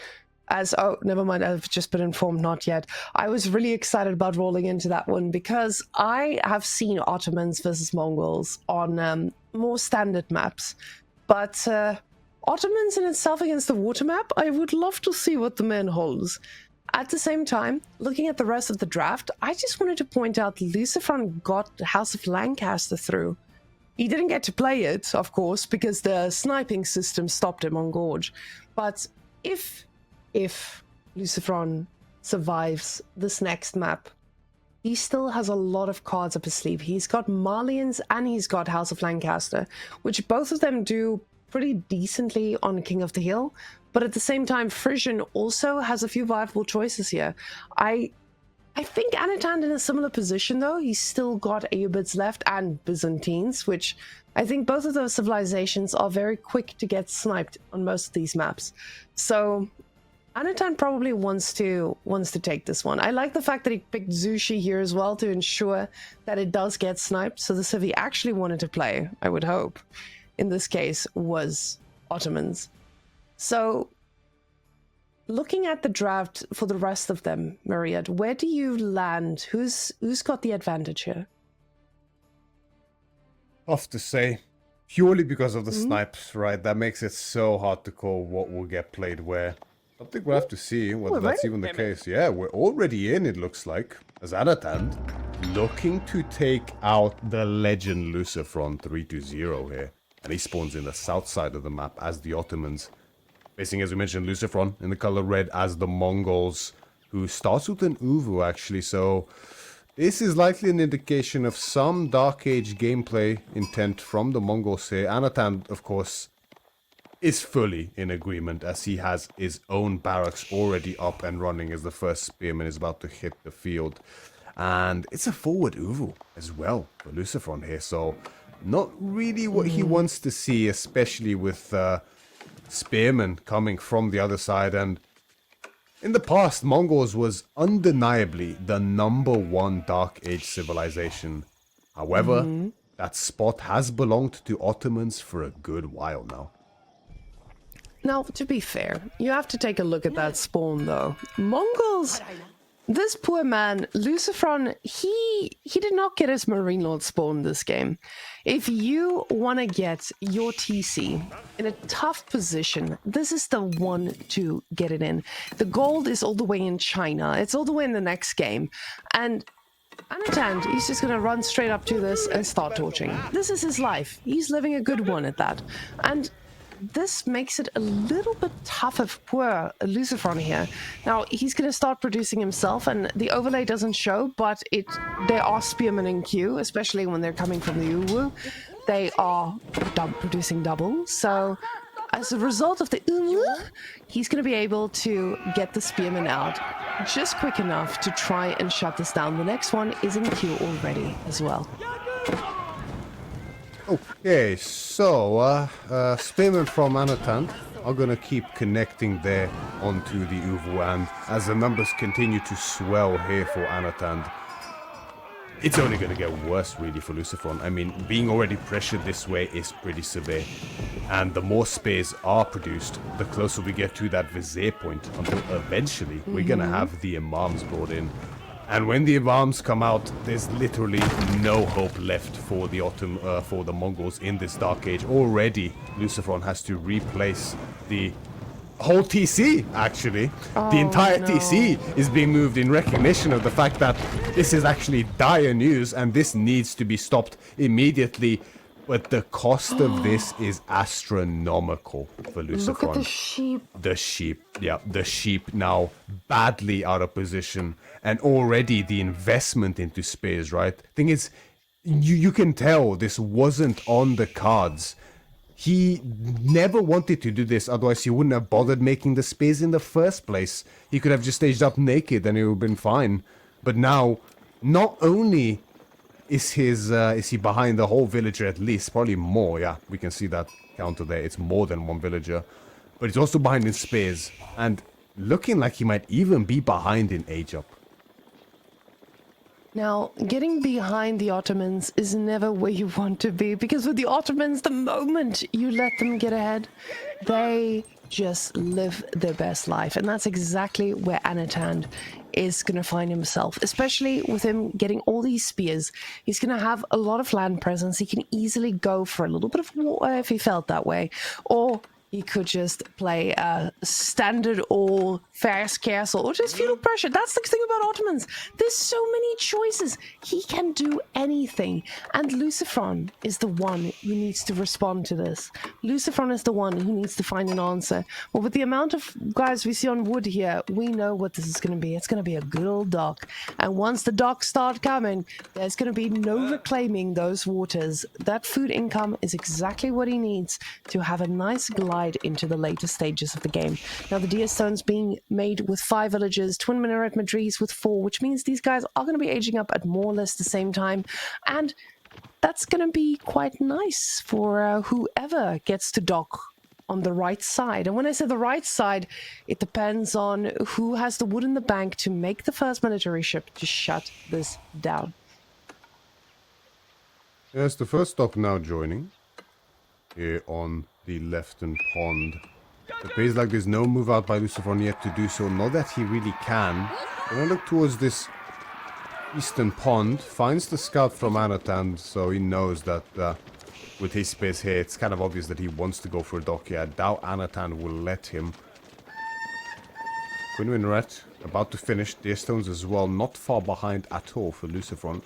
Oh, never mind, I've just been informed, not yet. I was really excited about rolling into that one because I have seen Ottomans versus Mongols on more standard maps. But Ottomans in itself against the water map, I would love to see what the man holds. At the same time, looking at the rest of the draft, I just wanted to point out LucifroN got House of Lancaster through. He didn't get to play it, of course, because the sniping system stopped him on Gorge. But if LucifroN survives this next map, he still has a lot of cards up his sleeve. He's got Marlians and he's got House of Lancaster, which both of them do pretty decently on King of the Hill. But at the same time, Frisian also has a few viable choices here. I think Anotand in a similar position, though. He's still got Ayyubids left and Byzantines, which I think both of those civilizations are very quick to get sniped on most of these maps. So Anotand probably wants to take this one. I like the fact that he picked Zushi here as well to ensure that it does get sniped. So the civ he actually wanted to play, I would hope, in this case, was Ottomans. So, looking at the draft for the rest of them, Myriad, where do you land? Who's got the advantage here? Tough to say. Purely because of the snipes, right? That makes it so hard to call what will get played where. I think we'll have to see whether that's even the case. Yeah, we're already in, it looks like, as Anotand looking to take out the legend LucifroN 3-0 here. And he spawns in the south side of the map as the Ottomans. Facing, as we mentioned, LucifroN in the color red as the Mongols, who starts with an Uvu, actually. So this is likely an indication of some Dark Age gameplay intent from the Mongols here. Anotand, of course, is fully in agreement as he has his own barracks already up and running as the first spearman is about to hit the field. And it's a forward Uvu as well for LucifroN here. So not really what he wants to see, especially with spearmen coming from the other side. And in the past, Mongols was undeniably the #1 Dark Age civilization. However, that spot has belonged to Ottomans for a good while now. Now, to be fair, you have to take a look at that spawn, though. Mongols, this poor man, LucifroN, he did not get his Marine Lord spawn this game. If you want to get your TC in a tough position, this is the one to get it in. The gold is all the way in China. It's all the way in the next game. And Anotand, he's just going to run straight up to this and start torching. This is his life. He's living a good one at that. And this makes it a little bit tougher for poor LucifroN here. Now, he's going to start producing himself, and the overlay doesn't show, but there are spearmen in queue, especially when they're coming from the Uwu. They are producing double, so as a result of the Uwu, he's going to be able to get the spearmen out just quick enough to try and shut this down. The next one is in queue already as well. Okay, so spearmen from Anotand are gonna keep connecting there onto the Uvu, and as the numbers continue to swell here for Anotand, it's only going to get worse, really, for LucifroN. I mean, being already pressured this way is pretty severe. And the more spears are produced, the closer we get to that vizier point, until eventually we're going to have the imams brought in. And when the imams come out, there's literally no hope left for the for the Mongols in this Dark Age. Already, LucifroN has to replace the whole TC, actually. The entire TC is being moved in recognition of the fact that this is actually dire news and this needs to be stopped immediately. But the cost of this is astronomical for LucifroN. Look at the sheep. The sheep, yeah, the sheep now badly out of position. And already the investment into spears, right? Thing is, you can tell this wasn't on the cards. He never wanted to do this, otherwise he wouldn't have bothered making the spears in the first place. He could have just staged up naked and it would have been fine. But now, not only is he behind the whole villager at least, probably more, yeah, we can see that counter there, it's more than one villager. But he's also behind in spears, and looking like he might even be behind in age up. Now, getting behind the Ottomans is never where you want to be, because with the Ottomans, the moment you let them get ahead, they just live their best life. And that's exactly where Anotand is going to find himself, especially with him getting all these spears. He's going to have a lot of land presence. He can easily go for a little bit of war if he felt that way, or he could just play a standard or fast castle or just feudal pressure. That's the thing about Ottomans. There's so many choices. He can do anything. And LucifroN is the one who needs to respond to this. LucifroN is the one who needs to find an answer. Well, with the amount of guys we see on wood here, we know what this is going to be. It's going to be a good old dock. And once the docks start coming, there's going to be no reclaiming those waters. That food income is exactly what he needs to have a nice glide into the later stages of the game. Now, the Deer Stone's being made with 5 villages, Twin Minaret Madris with 4, which means these guys are going to be aging up at more or less the same time. And that's going to be quite nice for whoever gets to dock on the right side. And when I say the right side, it depends on who has the wood in the bank to make the first military ship to shut this down. Yes, the first dock now joining here on the Lefton Pond. It appears like there's no move out by LucifroN yet to do so. Not that he really can. When I look towards this eastern pond, finds the scout from Anotand, so he knows that with his space here, it's kind of obvious that he wants to go for a dock here. I doubt Anotand will let him. Queen Minaret about to finish. Deer Stones as well, not far behind at all for LucifroN.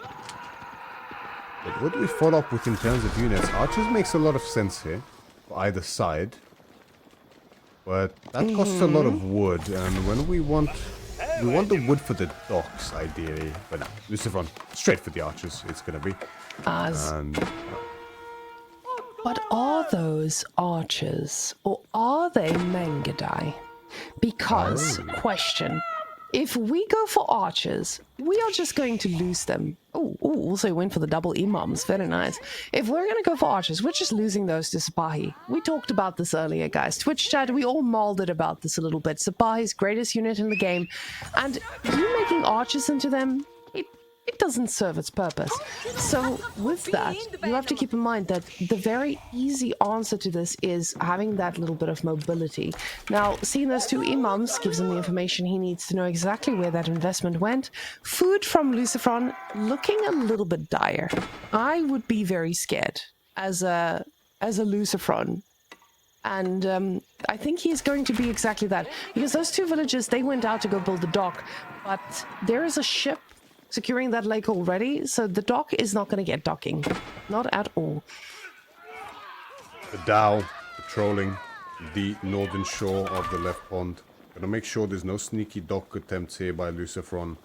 But what do we follow up with in terms of units? Archers makes a lot of sense here, for either side. But that costs a lot of wood, and when we want the wood for the docks, ideally. But no, LucifroN, straight for the archers, it's gonna be. And But are those archers, or are they Mangadai? Because, question, if we go for archers, we are just going to lose them. Oh, also went for the double imams. Very nice. If we're going to go for archers, we're just losing those to Sipahi. We talked about this earlier, guys. Twitch chat, we all molded about this a little bit. Sipahi's greatest unit in the game. And you making archers into them, it doesn't serve its purpose. So with that, you have to keep in mind that the very easy answer to this is having that little bit of mobility. Now, seeing those 2 imams gives him the information he needs to know exactly where that investment went. Food from LucifroN looking a little bit dire. I would be very scared as a LucifroN. And I think he's going to be exactly that. Because those 2 villagers, they went out to go build the dock. But there is a ship securing that lake already, so the dock is not going to get docking. Not at all. the Dow patrolling the northern shore of the left pond. Gonna make sure there's no sneaky dock attempts here by LucifroN.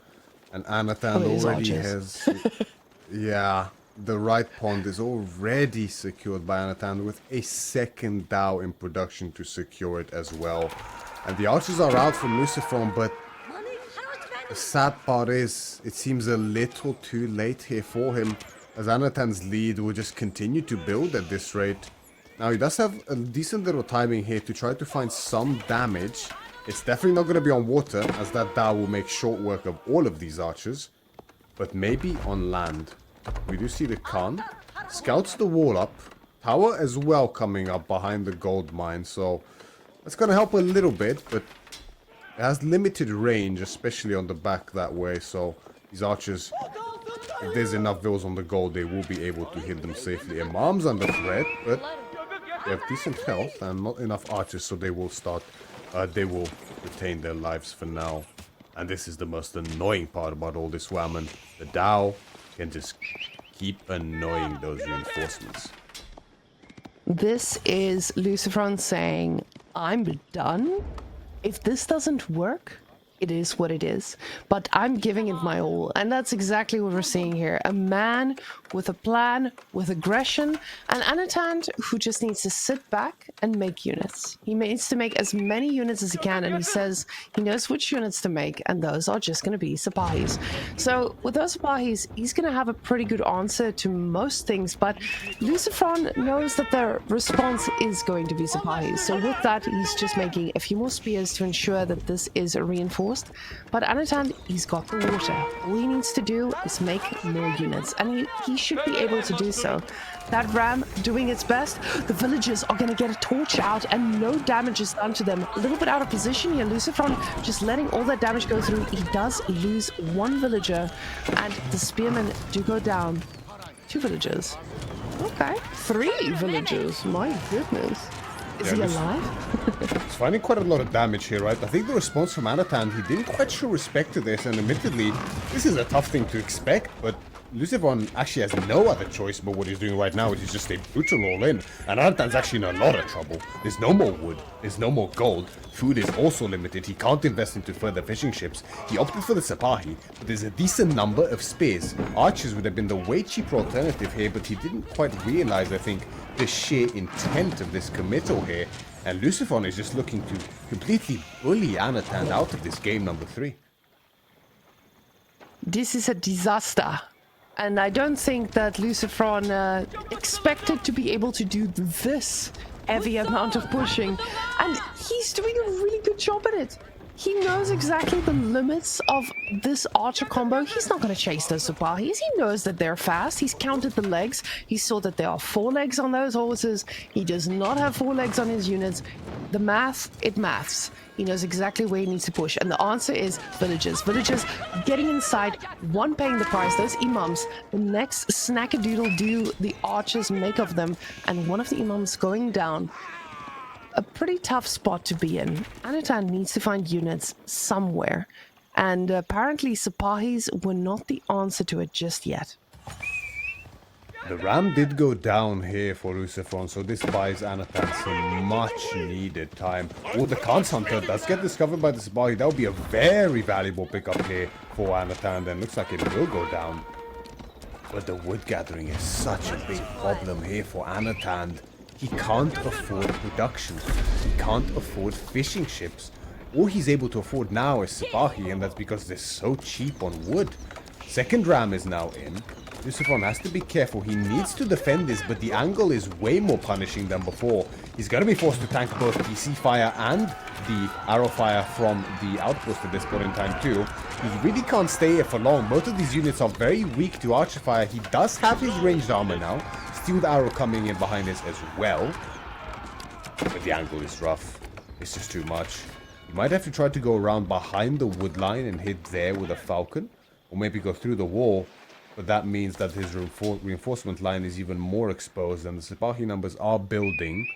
And Anotand already has... yeah, the right pond is already secured by Anotand with a second Dow in production to secure it as well. And the archers are out from LucifroN, but the sad part is, it seems a little too late here for him, as Anotand's lead will just continue to build at this rate. Now, he does have a decent little timing here to try to find some damage. It's definitely not going to be on water, as that Dow will make short work of all of these archers. but maybe on land. We do see the Khan. Scouts the wall up. Tower as well coming up behind the gold mine, so that's going to help a little bit, but it has limited range, especially on the back that way, so these archers, if there's enough vills on the gold, they will be able to hit them safely. Imam's under threat, but they have decent health and not enough archers, so they will retain their lives for now. And this is the most annoying part about all this whammon. The Dao can just keep annoying those reinforcements. This is LucifroN saying, I'm done. If this doesn't work, it is what it is. But I'm giving it my all. And that's exactly what we're seeing here. A man with a plan, with aggression, and Anotand who just needs to sit back and make units. He needs to make as many units as he can, and he says he knows which units to make, and those are just going to be Sipahis. So with those Sipahis, he's going to have a pretty good answer to most things, but LucifroN knows that their response is going to be Sipahis. So with that, he's just making a few more spears to ensure that this is reinforced. But Anotand, he's got the water. All he needs to do is make more units, and he should be able to do so. That ram doing its best. The villagers are going to get a torch out and no damage is done to them. A little bit out of position here. LucifroN just letting all that damage go through. He does lose one villager and the spearmen do go down. 2 villagers. Okay. 3 villagers. My goodness. Is he alive? He's finding quite a lot of damage here, right? I think the response from Anotand, he didn't quite show respect to this, and admittedly, this is a tough thing to expect, but LucifroN actually has no other choice but what he's doing right now, which is just a brutal all-in. And Anotand's actually in a lot of trouble. There's no more wood. There's no more gold. Food is also limited. He can't invest into further fishing ships. He opted for the Sipahi, but there's a decent number of spears. Archers would have been the way cheaper alternative here, but he didn't quite realize, I think, the sheer intent of this committal here. And LucifroN is just looking to completely bully Anotand out of this game number 3. This is a disaster. And I don't think that LucifroN expected to be able to do this heavy amount of pushing. And he's doing a really good job at it. He knows exactly the limits of this archer combo. He's not going to chase those Sipahis. He knows that they're fast. He's counted the legs. He saw that there are 4 legs on those horses. He does not have 4 legs on his units. The math, it maths. He knows exactly where he needs to push. And the answer is villagers. Villagers getting inside, one paying the price, those imams. The next snackadoodle do the archers make of them. And one of the imams going down. A pretty tough spot to be in. Anotand needs to find units somewhere. And apparently Sipahis were not the answer to it just yet. The ram did go down here for LucifroN, so this buys Anotand some much needed time. Oh, the Khan's Hunter does get discovered by the Sipahi. That would be a very valuable pickup here for Anotand, and looks like it will go down. But the wood gathering is such a big problem here for Anotand. He can't afford production. He can't afford fishing ships. All he's able to afford now is Sipahi, and that's because they're so cheap on wood. Second ram is now in. LucifroN has to be careful. He needs to defend this, but the angle is way more punishing than before. He's going to be forced to tank both the sea fire and the arrow fire from the outpost at this point in time too. He really can't stay here for long. Both of these units are very weak to archer fire. He does have his ranged armor now. Steel arrow coming in behind this as well. But the angle is rough. It's just too much. He might have to try to go around behind the wood line and hit there with a falcon. Or maybe go through the wall. But that means that his reinforcement line is even more exposed, and the Sipahi numbers are building.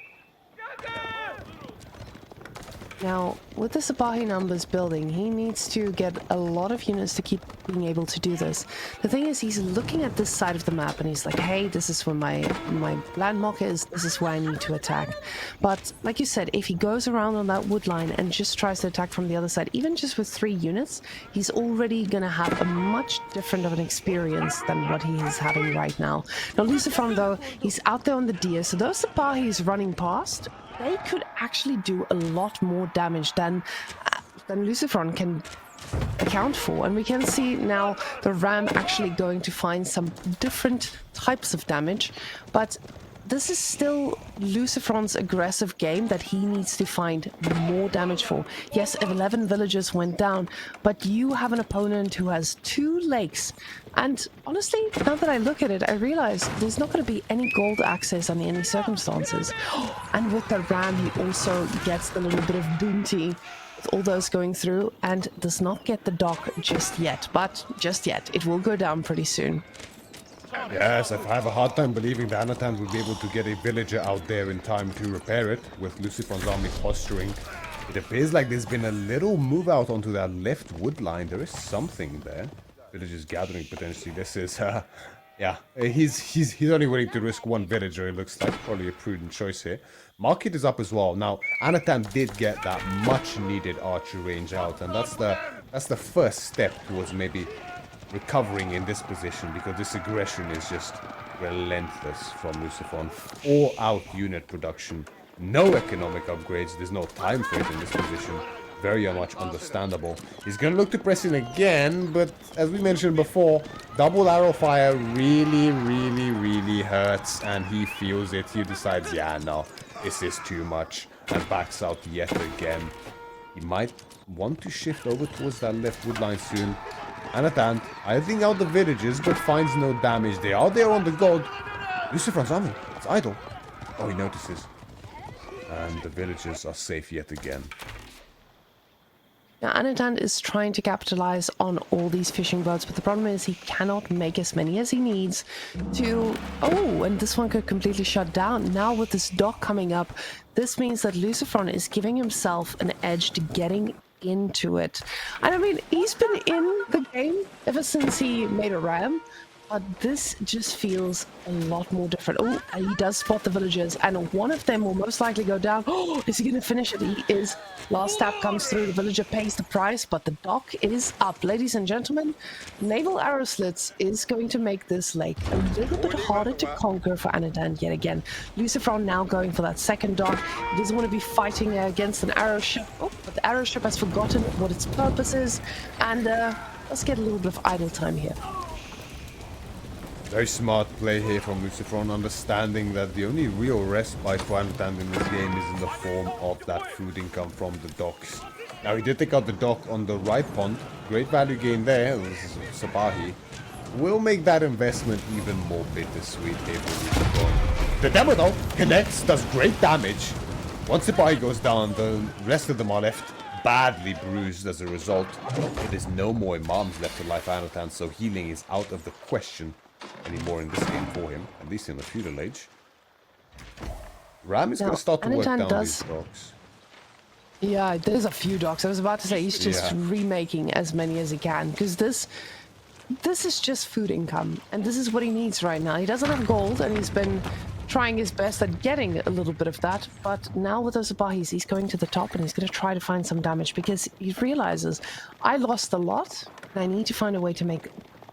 Now, with the Sipahi numbers building, he needs to get a lot of units to keep being able to do this. The thing is, he's looking at this side of the map and he's like, hey, this is where my landmark is, this is where I need to attack. But, like you said, if he goes around on that wood line and just tries to attack from the other side, even just with 3 units, he's already gonna have a much different of an experience than what he is having right now. Now, LucifroN, though, he's out there on the deer, so those Sipahis running past, they could actually do a lot more damage than LucifroN can account for. And we can see now the ram actually going to find some different types of damage. But this is still LucifroN's aggressive game that he needs to find more damage for. Yes, 11 villagers went down, but you have an opponent who has 2 lakes. And honestly, now that I look at it, I realize there's not going to be any gold access under any circumstances. And with the ram, he also gets the little bit of bounty with all those going through and does not get the dock just yet. But just yet, it will go down pretty soon. Yes, I have a hard time believing that Anotand will be able to get a villager out there in time to repair it, with LucifroN's army posturing. It appears like there's been a little move out onto that left wood line. There is something there. Villagers gathering potentially. This is, yeah, he's only willing to risk 1 villager, it looks like. Probably a prudent choice here. Market is up as well. Now, Anotand did get that much needed archer range out, and that's the first step towards maybe recovering in this position, because this aggression is just relentless from LucifroN. All out unit production, no economic upgrades, there's no time for it in this position. Very much understandable. He's gonna look to press in again, but as we mentioned before, double arrow fire really hurts, and he feels it. He decides, yeah, no, this is too much, and backs out yet again. He might want to shift over towards that left wood line soon. Anotand idling out the villages, but finds no damage. They are there on the gold. LucifroN's army, it's idle. Oh, he notices. And the villagers are safe yet again. Now, Anotand is trying to capitalize on all these fishing boats, but the problem is he cannot make as many as he needs to... Oh, and this one could completely shut down. Now with this dock coming up, this means that LucifroN is giving himself an edge to getting into it. And I mean, he's been in the game ever since he made a ram, but this just feels a lot more different. Oh, and he does spot the villagers, and one of them will most likely go down. Oh, is he going to finish it? He is. Last tap comes through. The villager pays the price, but the dock is up. Ladies and gentlemen, naval arrow slits is going to make this lake a little bit harder to conquer for Anotand yet again. LucifroN now going for that second dock. He doesn't want to be fighting against an arrow ship. Oh, but the arrow ship has forgotten what its purpose is, and let's get a little bit of idle time here. Very smart play here from LucifroN, understanding that the only real respite for Anotand in this game is in the form of that food income from the docks. Now, he did take out the dock on the right pond. Great value gain there. This is Sabahi. Will make that investment even more bittersweet here for LucifroN. The demo, though, connects, does great damage. Once Sabahi goes down, the rest of them are left badly bruised as a result. It is no more imams left alive for Anotand, so healing is out of the question anymore in this game for him, at least in the feudal age. Ram is going to start to work down these docks. Yeah, there's a few docks. I was about to say he's just remaking as many as he can, because this is just food income, and this is what he needs right now. He doesn't have gold, and he's been trying his best at getting a little bit of that, but now with those Abahis, he's going to the top, and he's going to try to find some damage, because he realizes, I lost a lot, and I need to find a way to make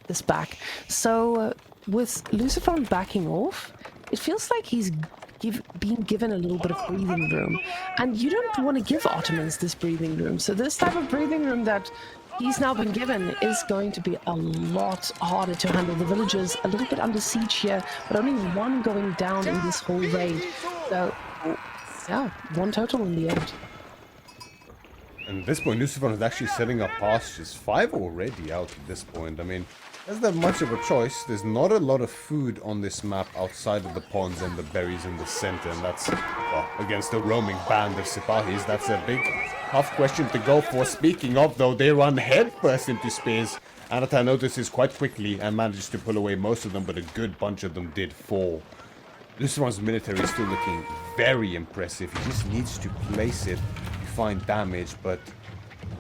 this back. So with LucifroN backing off, it feels like he's being given a little bit of breathing room, and you don't want to give Ottomans this breathing room. So this type of breathing room that he's now been given is going to be a lot harder to handle. The villagers a little bit under siege here, but only 1 going down in this whole raid. So yeah, 1 total in the end. And at this point, LucifroN is actually setting up pastures. 5 already out at this point. I mean, there's not much of a choice. There's not a lot of food on this map outside of the ponds and the berries in the center. And that's, well, against a roaming band of Sipahis. That's a big, tough question to go for. Speaking of, though, they run headfirst into spears. Anotand notices quite quickly and manages to pull away most of them, but a good bunch of them did fall. LucifroN's military is still looking very impressive. He just needs to place it to find damage, but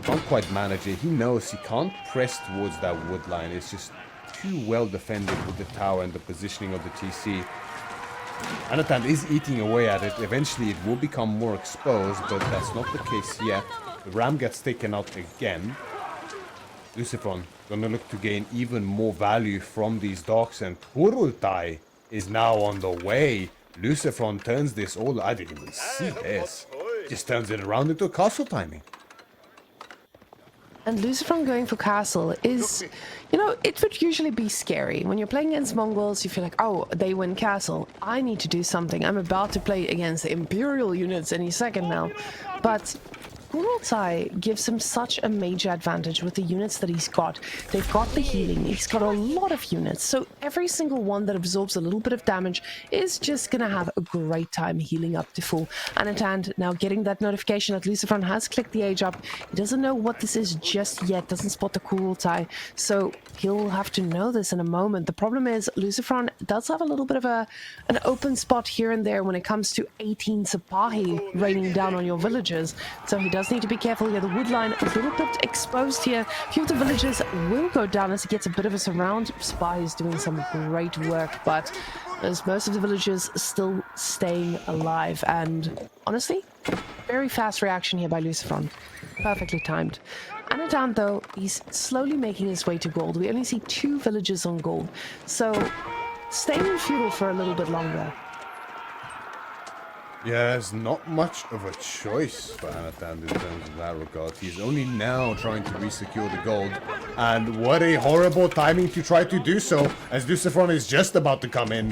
can't quite manage it. He knows he can't press towards that wood line. It's just too well defended with the tower and the positioning of the TC. Anotand is eating away at it. Eventually it will become more exposed, but that's not the case yet. The ram gets taken out again. LucifroN gonna look to gain even more value from these docks, and Kurultai is now on the way. LucifroN turns this all... I didn't even see this. Just turns it around into a castle timing. And LucifroN going for castle is, you know, it would usually be scary. When you're playing against Mongols, you feel like, oh, they win castle. I need to do something. I'm about to play against the Imperial units any second now. But Kurultai gives him such a major advantage with the units that he's got. They've got the healing, he's got a lot of units, so every single one that absorbs a little bit of damage is just gonna have a great time healing up to full. Anotand now getting that notification that LucifroN has clicked the age up. He doesn't know what this is just yet, doesn't spot the Kurultai, so he'll have to know this in a moment. The problem is LucifroN does have a little bit of an open spot here and there when it comes to 18 Sipahi raining down on your villagers, so he does need to be careful here. The wood line a little bit exposed here. A few of the villagers will go down as he gets a bit of a surround. Spy is doing some great work, but as most of the villagers still staying alive. And honestly, very fast reaction here by LucifroN. Perfectly timed. Anotand, though, he's slowly making his way to gold. We only see 2 villagers on gold, so staying in feudal for a little bit longer. Yeah, there's not much of a choice for Anotand in terms of that regard. He's only now trying to re-secure the gold. And what a horrible timing to try to do so, as LucifroN is just about to come in.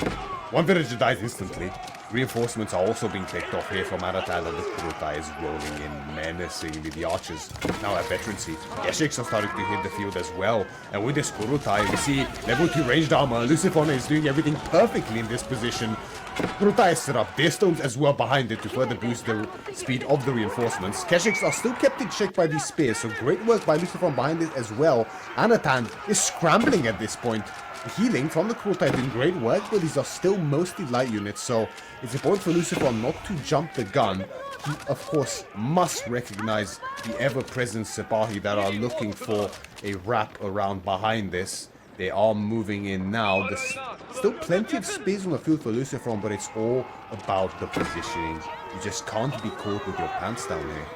One villager dies instantly. Reinforcements are also being kicked off here from Anotand, and the Kurultai is rolling in menacingly. The archers now have veterancy. Keshiks are starting to hit the field as well. And with this Kurultai, we see level 2 ranged armor. LucifroN is doing everything perfectly in this position. Kurultai has set up their stones as well behind it to further boost the speed of the reinforcements. Keshiks are still kept in check by these spears, so great work by LucifroN behind it as well. Anotand is scrambling at this point. Healing from the Kurultai doing great work, but these are still mostly light units, so it's important for LucifroN not to jump the gun. He, of course, must recognize the ever-present Sipahi that are looking for a wrap around behind this. They are moving in now. There's still plenty of space on the field for LucifroN, but it's all about the positioning. You just can't be caught with your pants down here,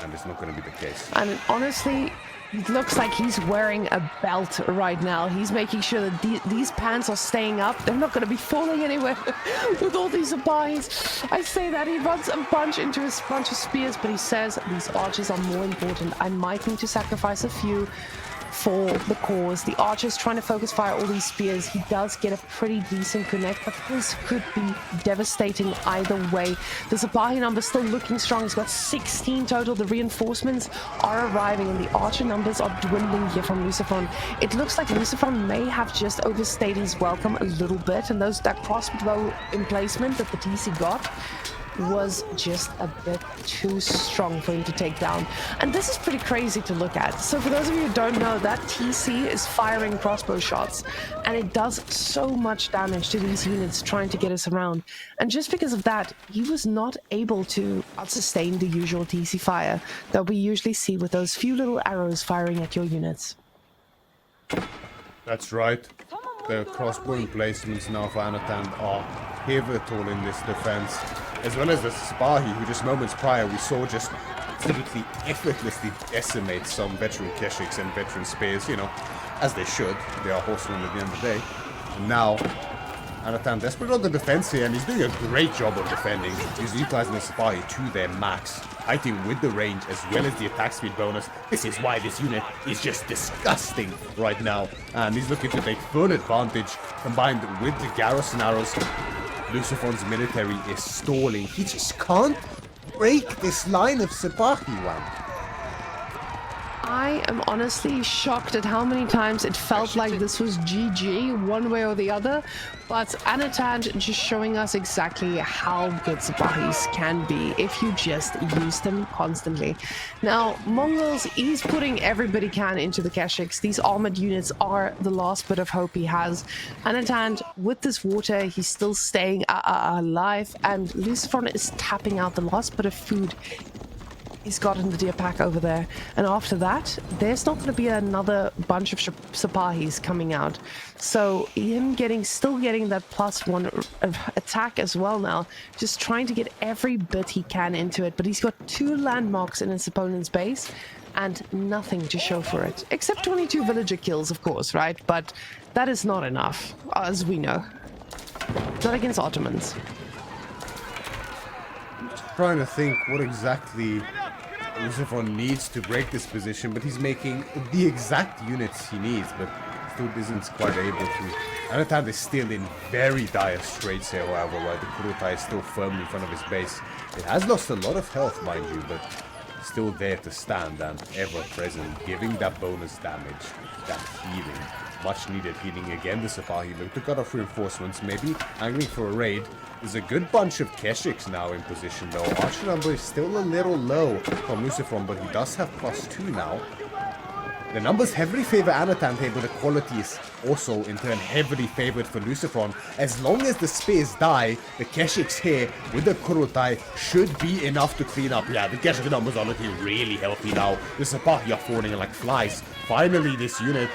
and it's not going to be the case. And honestly, it looks like he's wearing a belt right now. He's making sure that these pants are staying up. They're not going to be falling anywhere with all these Abais. I say that he runs a bunch into a bunch of spears, but he says these archers are more important. I might need to sacrifice a few for the cause. The archer's trying to focus fire all these spears. He does get a pretty decent connect, but this could be devastating either way. The Sipahi number's still looking strong. He's got 16 total. The reinforcements are arriving, and the archer numbers are dwindling here from LucifroN. It looks like LucifroN may have just overstayed his welcome a little bit, and that crossbow emplacement that the TC got was just a bit too strong for him to take down. And this is pretty crazy to look at. So for those of you who don't know, that TC is firing crossbow shots, and it does so much damage to these units trying to get us around. And just because of that, he was not able to sustain the usual TC fire that we usually see with those few little arrows firing at your units. That's right. The crossbow emplacements now for Anotand are pivotal in this defense, as well as the Sipahi, who just moments prior we saw just absolutely effortlessly decimate some veteran Keshiks and veteran spears, you know, as they should. They are horsemen at the end of the day. And now Anotand desperate on the defense here, and he's doing a great job of defending. He's utilizing the Sipahi to their max, fighting with the range as well as the attack speed bonus. This is why this unit is just disgusting right now, and he's looking to take full advantage. Combined with the garrison arrows, LucifroN's military is stalling. He just can't break this line of Sipahi, man. I am honestly shocked at how many times it felt like this was GG one way or the other, but Anotand just showing us exactly how good Sipahis can be if you just use them constantly. Now, Mongols, he's putting everybody can into the Keshiks. These armored units are the last bit of hope he has. Anotand, with this water, he's still staying alive, and LucifroN is tapping out the last bit of food he's got in the deer pack over there. And after that, there's not going to be another bunch of Sipahis coming out. So him still getting that +1 attack as well now, just trying to get every bit he can into it. But he's got 2 landmarks in his opponent's base and nothing to show for it, except 22 villager kills, of course, right? But that is not enough, as we know. Not against Ottomans. Trying to think what exactly LucifroN needs to break this position, but he's making the exact units he needs, but still isn't quite able to. Anotand is still in very dire straits here, however, while the Kurutai is still firmly in front of his base. It has lost a lot of health, mind you, but still there to stand and ever present, giving that bonus damage, that healing. Much needed healing again. The Sapahi look to cut off reinforcements, maybe angling for a raid. There's a good bunch of Keshiks now in position though. Archer number is still a little low from LucifroN, but he does have +2 now. The numbers heavily favor Anotand here, but the quality is also in turn heavily favored for LucifroN. As long as the spears die, the Keshiks here with the Kurutai should be enough to clean up. Yeah, the Keshik numbers are looking really healthy now. The Sapahi are falling like flies. Finally, this unit.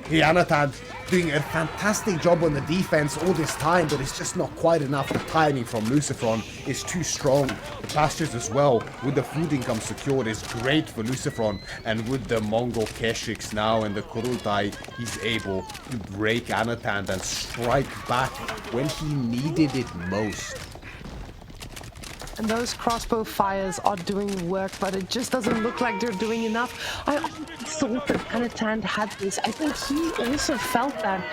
Here, Anotand doing a fantastic job on the defense all this time, but it's just not quite enough. The timing from LucifroN is too strong. The pastures as well, with the food income secured, is great for LucifroN. And with the Mongol Keshiks now and the Kurutai, he's able to break Anotand and strike back when he needed it most. And those crossbow fires are doing work, but it just doesn't look like they're doing enough. I thought that Anotand had this. I think he also felt that.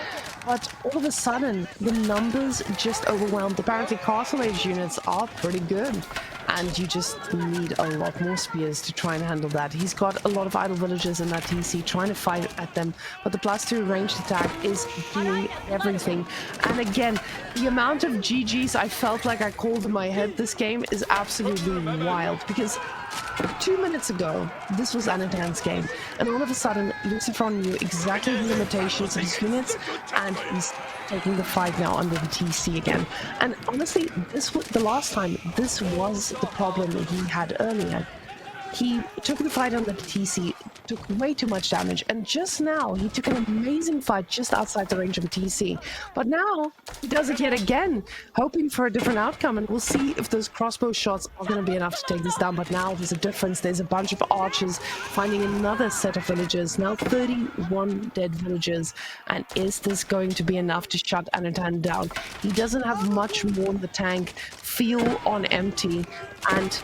But all of a sudden, the numbers just overwhelmed. Apparently, Castle Age units are pretty good. And you just need a lot more spears to try and handle that. He's got a lot of idle villagers in that TC trying to fight at them. But the +2 ranged attack is doing everything. And again, the amount of GGs I felt like I called in my head this game is absolutely wild. Because 2 minutes ago, this was Anotand's game, and all of a sudden, LucifroN knew exactly the limitations of his units, and he's taking the fight now under the TC again. And honestly, this was the last time. This was the problem that he had earlier. He took the fight under the TC, took way too much damage, and just now he took an amazing fight just outside the range of a TC. But now he does it yet again, hoping for a different outcome, and we'll see if those crossbow shots are going to be enough to take this down. But now there's a difference. There's a bunch of archers finding another set of villagers. Now 31 dead villagers, and is this going to be enough to shut Anotand down? He doesn't have much more in the tank, fuel on empty, and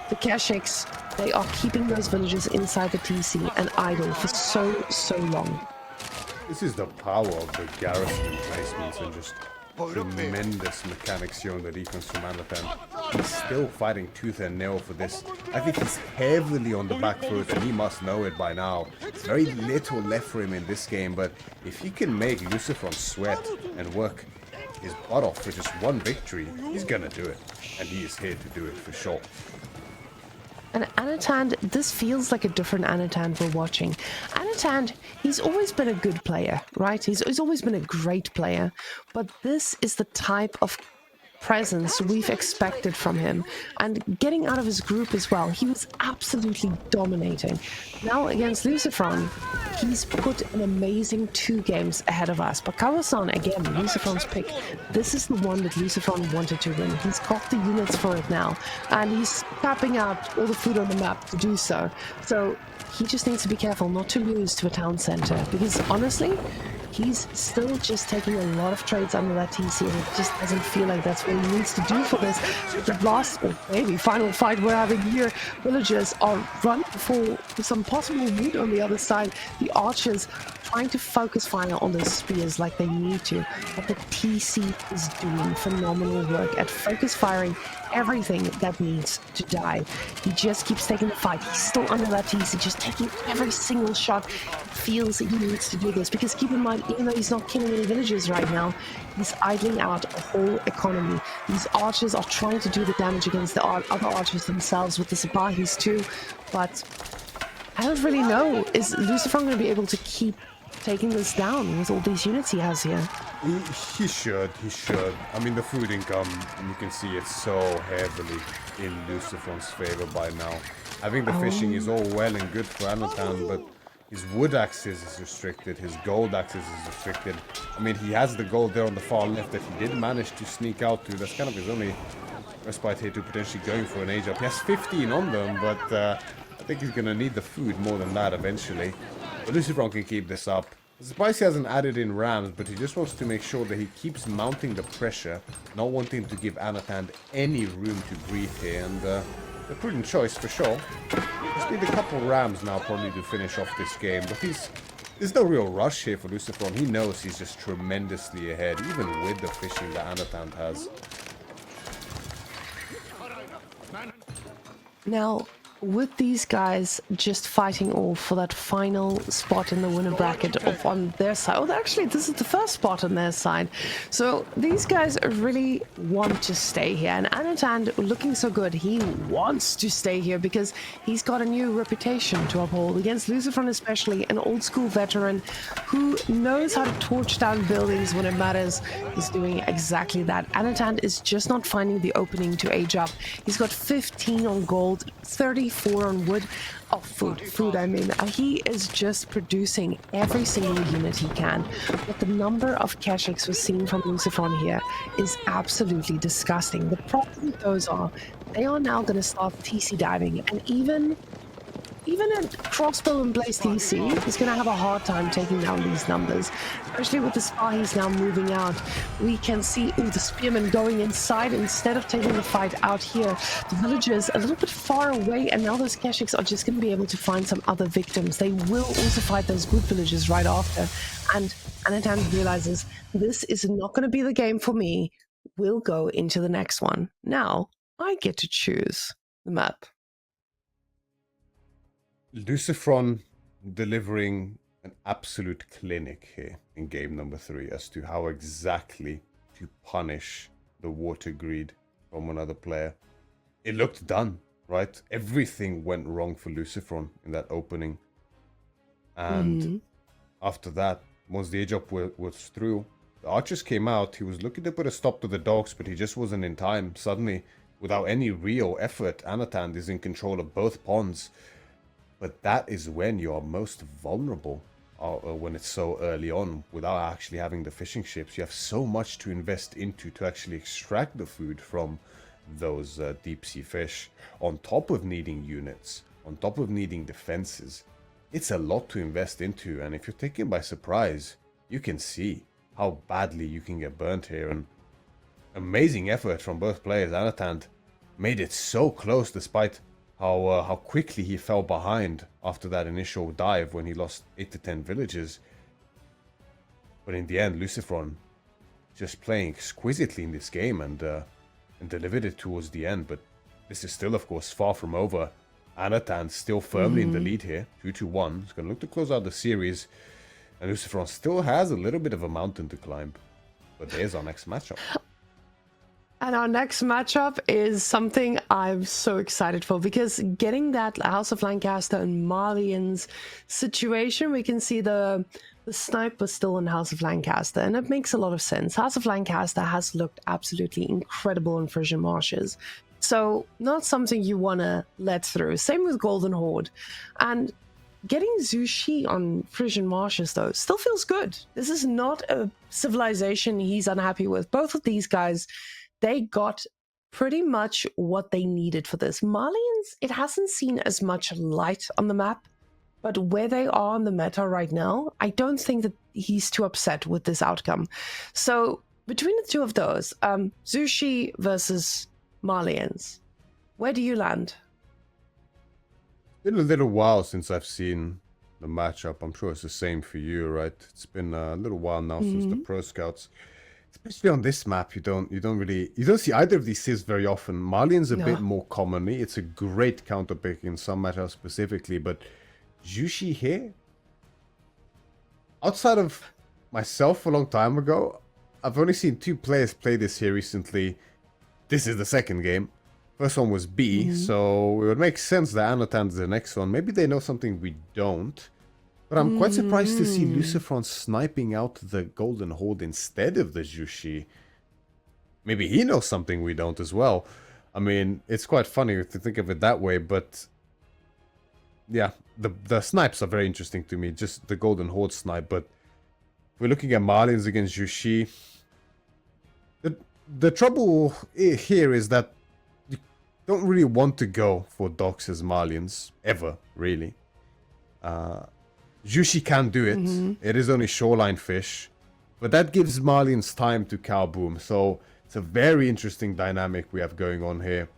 the Keshiks, they are keeping those villagers inside the TC and idle for so long. This is the power of the garrison placements and just tremendous mechanics here on the defense from Anotand. He's still fighting tooth and nail for this. I think he's heavily on the back foot and he must know it by now. There's very little left for him in this game, but if he can make LucifroN sweat and work his butt off for just one victory, he's gonna do it. And he is here to do it for sure. And Anotand, this feels like a different Anotand we're watching. Anotand, he's always been a good player, right? He's always been a great player. But this is the type of presence we've expected from him. And getting out of his group as well, he was absolutely dominating. Now against LucifroN, he's put an amazing 2 games ahead of us. But Kawasan, again, LucifroN's pick, this is the one that LucifroN wanted to win. He's got the units for it now, and he's tapping out all the food on the map to do so. So he just needs to be careful not to lose to a town center, because honestly, he's still just taking a lot of trades under that TC, and it just doesn't feel like that's what he needs to do for this. The last, or maybe final fight we're having here, villagers are running for some possible wood on the other side. The archers trying to focus fire on those spears like they need to, but the TC is doing phenomenal work at focus firing everything that needs to die. He just keeps taking the fight. He's still under that TC, just taking every single shot. Feels he needs to do this, because keep in mind, even though he's not killing any villagers right now, he's idling out a whole economy. These archers are trying to do the damage against the other archers themselves with the Sabahis too, but I don't really know. Is LucifroN going to be able to keep taking this down with all these units he has here? He should. I mean, the food income, you can see it's so heavily in LucifroN's favor by now. I think the fishing is all well and good for Anotand, but his wood axis is restricted, his gold axis is restricted. I mean, he has the gold there on the far left that he did manage to sneak out to. That's kind of his only respite here to potentially going for an age up. He has 15 on them, but I think he's going to need the food more than that eventually. But LucifroN can keep this up. Spicy hasn't added in rams, but he just wants to make sure that he keeps mounting the pressure, not wanting to give Anotand any room to breathe here. And The prudent choice for sure. Just need a couple rams now probably to finish off this game, but there's no real rush here for LucifroN. He knows he's just tremendously ahead, even with the fishing that Anotand has. Now, with these guys just fighting off for that final spot in the winner bracket on their side. Oh, actually, this is the first spot on their side. So these guys really want to stay here. And Anotand, looking so good, he wants to stay here because he's got a new reputation to uphold against LucifroN, especially an old school veteran who knows how to torch down buildings when it matters. He's doing exactly that. Anotand is just not finding the opening to age up. He's got 15 on gold, 34 on wood. Oh, food, I mean. He is just producing every single unit he can. But the number of Keshiks we're seeing from LucifroN here is absolutely disgusting. The problem with those are, they are now going to start TC diving. And even a crossbow and blaze TC is going to have a hard time taking down these numbers, especially with the Spahis now moving out. We can see the spearmen going inside instead of taking the fight out here. The villagers a little bit far away, and now those Keshiks are just going to be able to find some other victims. They will also fight those good villagers right after. And Anotand realizes this is not going to be the game for me. We'll go into the next one. Now I get to choose the map. LucifroN delivering an absolute clinic here in game number 3 as to how exactly to punish the water greed from another player. It looked done, right? Everything went wrong for LucifroN in that opening. And after that, once the age up was through, the archers came out. He was looking to put a stop to the dogs, but he just wasn't in time. Suddenly, without any real effort, Anotand is in control of both ponds. But that is when you are most vulnerable, when it's so early on, without actually having the fishing ships. You have so much to invest into to actually extract the food from those deep sea fish, on top of needing units, on top of needing defenses. It's a lot to invest into, and if you're taken by surprise, you can see how badly you can get burnt here. And amazing effort from both players. Anotand made it so close despite how quickly he fell behind after that initial dive when he lost 8 to 10 villages. But in the end, LucifroN just playing exquisitely in this game and delivered it towards the end. But this is still, of course, far from over. Anotand still firmly in the lead here, 2-1. He's going to look to close out the series. And LucifroN still has a little bit of a mountain to climb. But there's our next matchup. And our next matchup is something I'm so excited for, because getting that House of Lancaster and Marlians situation, we can see the snipe was still in House of Lancaster, and it makes a lot of sense. House of Lancaster has looked absolutely incredible in Frisian Marshes, so not something you want to let through. Same with Golden Horde. And getting Zhu Shi on Frisian Marshes, though, still feels good. This is not a civilization he's unhappy with. Both of these guys, they got pretty much what they needed for this. Marlians, it hasn't seen as much light on the map, but where they are on the meta right now, I don't think that he's too upset with this outcome. So between the two of those, Zhu Shi versus Marlians, where do you land? It's been a little while since I've seen the matchup. I'm sure it's the same for you, right? It's been a little while now since the Pro Scouts. Especially on this map, you don't see either of these civs very often. Marlian's a bit more commonly. It's a great counter pick in some matchups specifically, but Zhu Shi here, outside of myself a long time ago, I've only seen 2 players play this here recently. This is the second game. First one was B, so it would make sense that Anotand is the next one. Maybe they know something we don't. But I'm quite surprised to see LucifroN sniping out the Golden Horde instead of the Zhu Shi. Maybe he knows something we don't as well. I mean, it's quite funny to think of it that way, but yeah, the snipes are very interesting to me, just the Golden Horde snipe. But if we're looking at Marlians against Zhu Shi, the trouble here is that you don't really want to go for docks as Marlians, ever, really. Zhu Shi can do it. It is only shoreline fish, but that gives Marlians time to cow boom. So it's a very interesting dynamic we have going on here.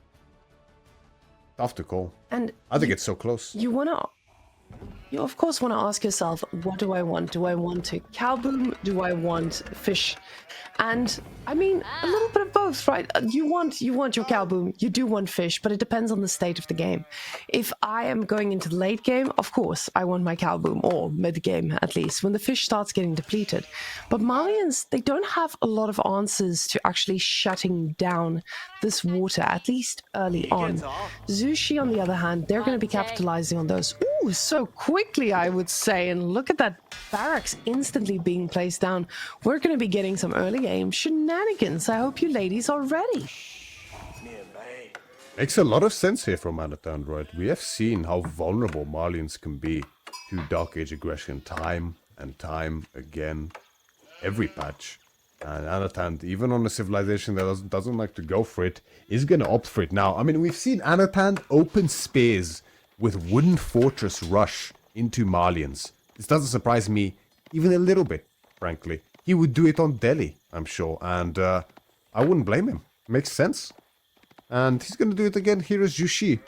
Tough to call. And I think it's so close. you of course want to ask yourself, what do I want? Do I want a cow boom? Do I want fish? And I mean, a little bit of both, right? You want your cow boom, you do want fish, but it depends on the state of the game. If I am going into the late game, of course, I want my cow boom, or mid game at least, when the fish starts getting depleted. But Malians, they don't have a lot of answers to actually shutting down this water, at least early on. Zushi, on the other hand, they're going to be capitalizing on those. Ooh, so quickly, I would say. And look at that barracks instantly being placed down. We're going to be getting some early game shenanigans. I hope you ladies are ready. Makes a lot of sense here from Anotand, right? We have seen how vulnerable Malians can be to Dark Age aggression time and time again, every patch. And Anotand, even on a civilization that doesn't like to go for it, is going to opt for it now. I mean, we've seen Anotand open spears with Wooden Fortress rush into Malians. This doesn't surprise me even a little bit, frankly. He would do it on Delhi, I'm sure, and I wouldn't blame him. Makes sense. And he's going to do it again here as Jushi.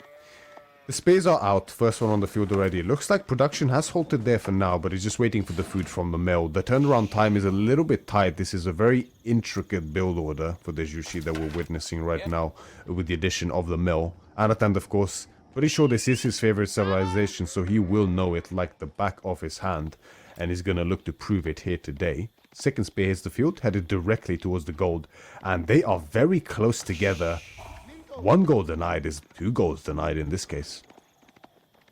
The spays are out, first one on the field already. Looks like production has halted there for now, but he's just waiting for the food from the mill. The turnaround time is a little bit tight. This is a very intricate build order for the Jushi that we're witnessing right now with the addition of the mill. Anotand, of course, pretty sure this is his favorite civilization, so he will know it like the back of his hand, and he's going to look to prove it here today. Second spear hits the field, headed directly towards the gold, and they are very close together. One goal denied is 2 goals denied in this case.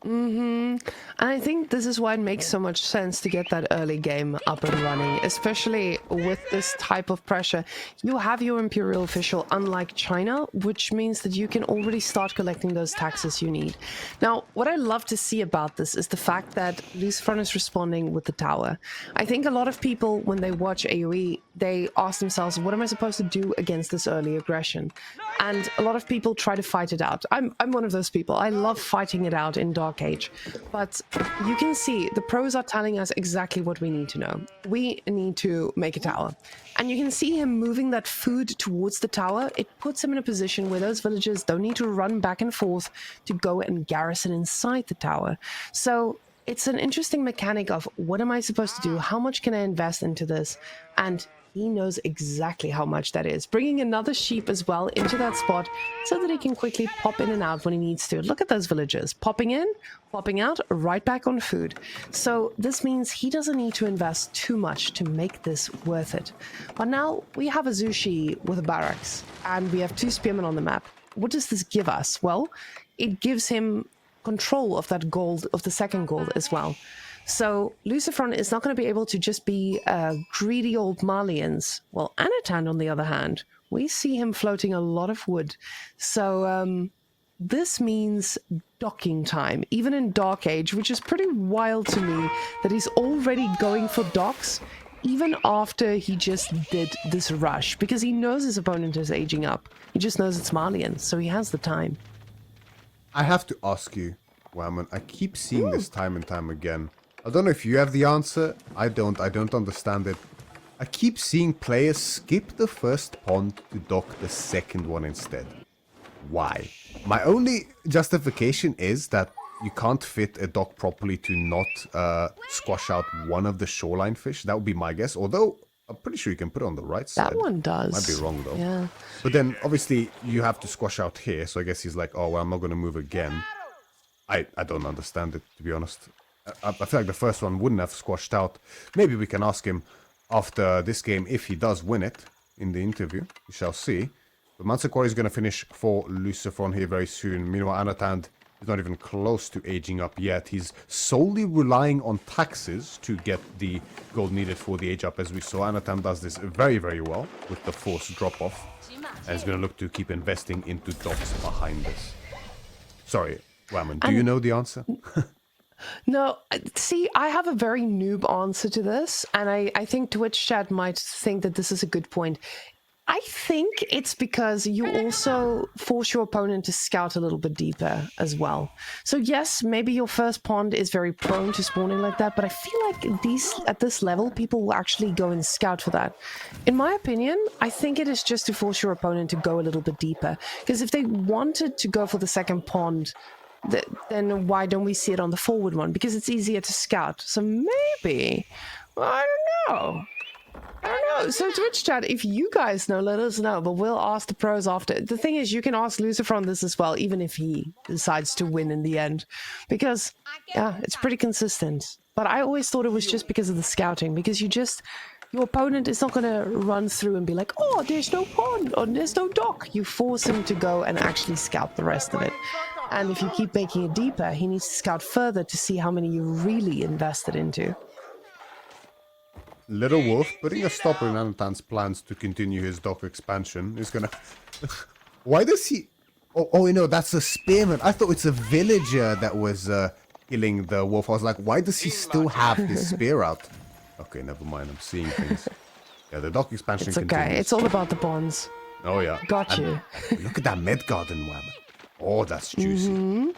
And I think this is why it makes so much sense to get that early game up and running, especially with this type of pressure. You have your Imperial official, unlike China, which means that you can already start collecting those taxes you need. Now, what I love to see about this is the fact that LucifroN is responding with the tower. I think a lot of people, when they watch AoE, they ask themselves, what am I supposed to do against this early aggression? And a lot of people try to fight it out. I'm one of those people. I love fighting it out in Dark Age. But you can see the pros are telling us exactly what we need to know. We need to make a tower. And you can see him moving that food towards the tower. It puts him in a position where those villagers don't need to run back and forth to go and garrison inside the tower. So it's an interesting mechanic of what am I supposed to do? How much can I invest into this? And he knows exactly how much that is. Bringing another sheep as well into that spot so that he can quickly pop in and out when he needs to. Look at those villagers. Popping in, popping out, right back on food. So this means he doesn't need to invest too much to make this worth it. But now we have a Zushi with a barracks and we have 2 spearmen on the map. What does this give us? Well, it gives him control of that gold, of the second gold as well. So LucifroN is not going to be able to just be greedy old Malians. Well, Anotand, on the other hand, we see him floating a lot of wood. So this means docking time, even in Dark Age, which is pretty wild to me that he's already going for docks, even after he just did this rush, because he knows his opponent is aging up. He just knows it's Malian, so he has the time. I have to ask you, Whammon, I keep seeing this time and time again. I don't know if you have the answer. I don't understand it. I keep seeing players skip the first pond to dock the second one instead. Why? My only justification is that you can't fit a dock properly to not squash out one of the shoreline fish. That would be my guess. Although, I'm pretty sure you can put it on the right side. That one does. Might be wrong though. Yeah. But then, obviously, you have to squash out here. So I guess he's like, oh, well, I'm not going to move again. I don't understand it, to be honest. I feel like the first one wouldn't have squashed out. Maybe we can ask him after this game if he does win it in the interview. We shall see. But Mansaquari is going to finish for LucifroN here very soon. Meanwhile, Anotand is not even close to aging up yet. He's solely relying on taxes to get the gold needed for the age up, as we saw. Anotand does this very, very well with the forced drop-off. And he's going to look to keep investing into docks behind this. Sorry, Whammon, do you know the answer? No, see, I have a very noob answer to this, and I think Twitch chat might think that this is a good point. I think it's because you also force your opponent to scout a little bit deeper as well. So yes, maybe your first pond is very prone to spawning like that, but I feel like at this level, people will actually go and scout for that. In my opinion, I think it is just to force your opponent to go a little bit deeper. Because if they wanted to go for the second pond, then why don't we see it on the forward one? Because it's easier to scout. So maybe, well, I don't know. I don't know. So Twitch chat, if you guys know, let us know. But we'll ask the pros after. The thing is, you can ask LucifroN this as well, even if he decides to win in the end. Because, yeah, it's pretty consistent. But I always thought it was just because of the scouting. Because your opponent is not going to run through and be like, oh, there's no pond, or there's no dock. You force him to go and actually scout the rest of it. And if you keep making it deeper, he needs to scout further to see how many you really invested into. Little Wolf putting a stopper in Anotand's plans to continue his dock expansion is gonna... Why does he... Oh, no, that's a spearman. I thought it's a villager that was killing the wolf. I was like, why does he still have his spear out? Okay, never mind. I'm seeing things. Yeah, the dock expansion continues. Okay, it's all about the bonds. Oh, yeah. Got you. Look at that med garden, wham. Oh, that's juicy.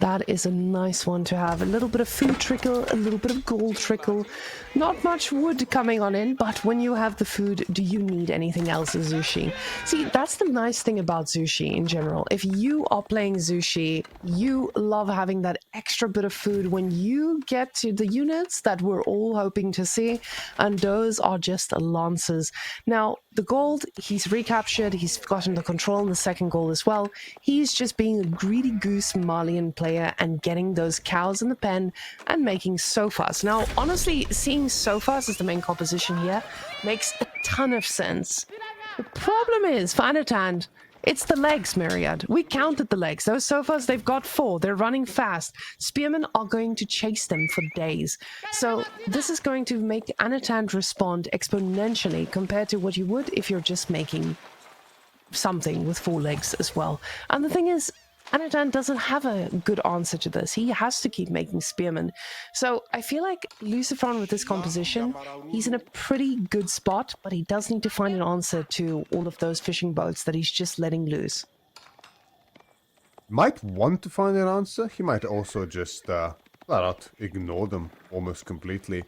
That is a nice one to have. A little bit of food trickle, a little bit of gold trickle. Not much wood coming on in, but when you have the food, do you need anything else in Zushi? See, that's the nice thing about Zushi in general. If you are playing Zushi, you love having that extra bit of food when you get to the units that we're all hoping to see, and those are just lancers. Now, the gold, he's recaptured, he's gotten the control in the second goal as well. He's just being a greedy goose Malian player and getting those cows in the pen and making sofas. Now, honestly, seeing sofas as the main composition here makes a ton of sense. The problem is, for Anotand, it's the legs, Myriad. We counted the legs. Those sofas, they've got 4. They're running fast. Spearmen are going to chase them for days. So this is going to make Anotand respond exponentially compared to what you would if you're just making something with 4 legs as well. And the thing is, Anotand doesn't have a good answer to this. He has to keep making spearmen. So I feel like LucifroN with this composition, he's in a pretty good spot, but he does need to find an answer to all of those fishing boats that he's just letting loose. Might want to find an answer. He might also just flat out ignore them almost completely.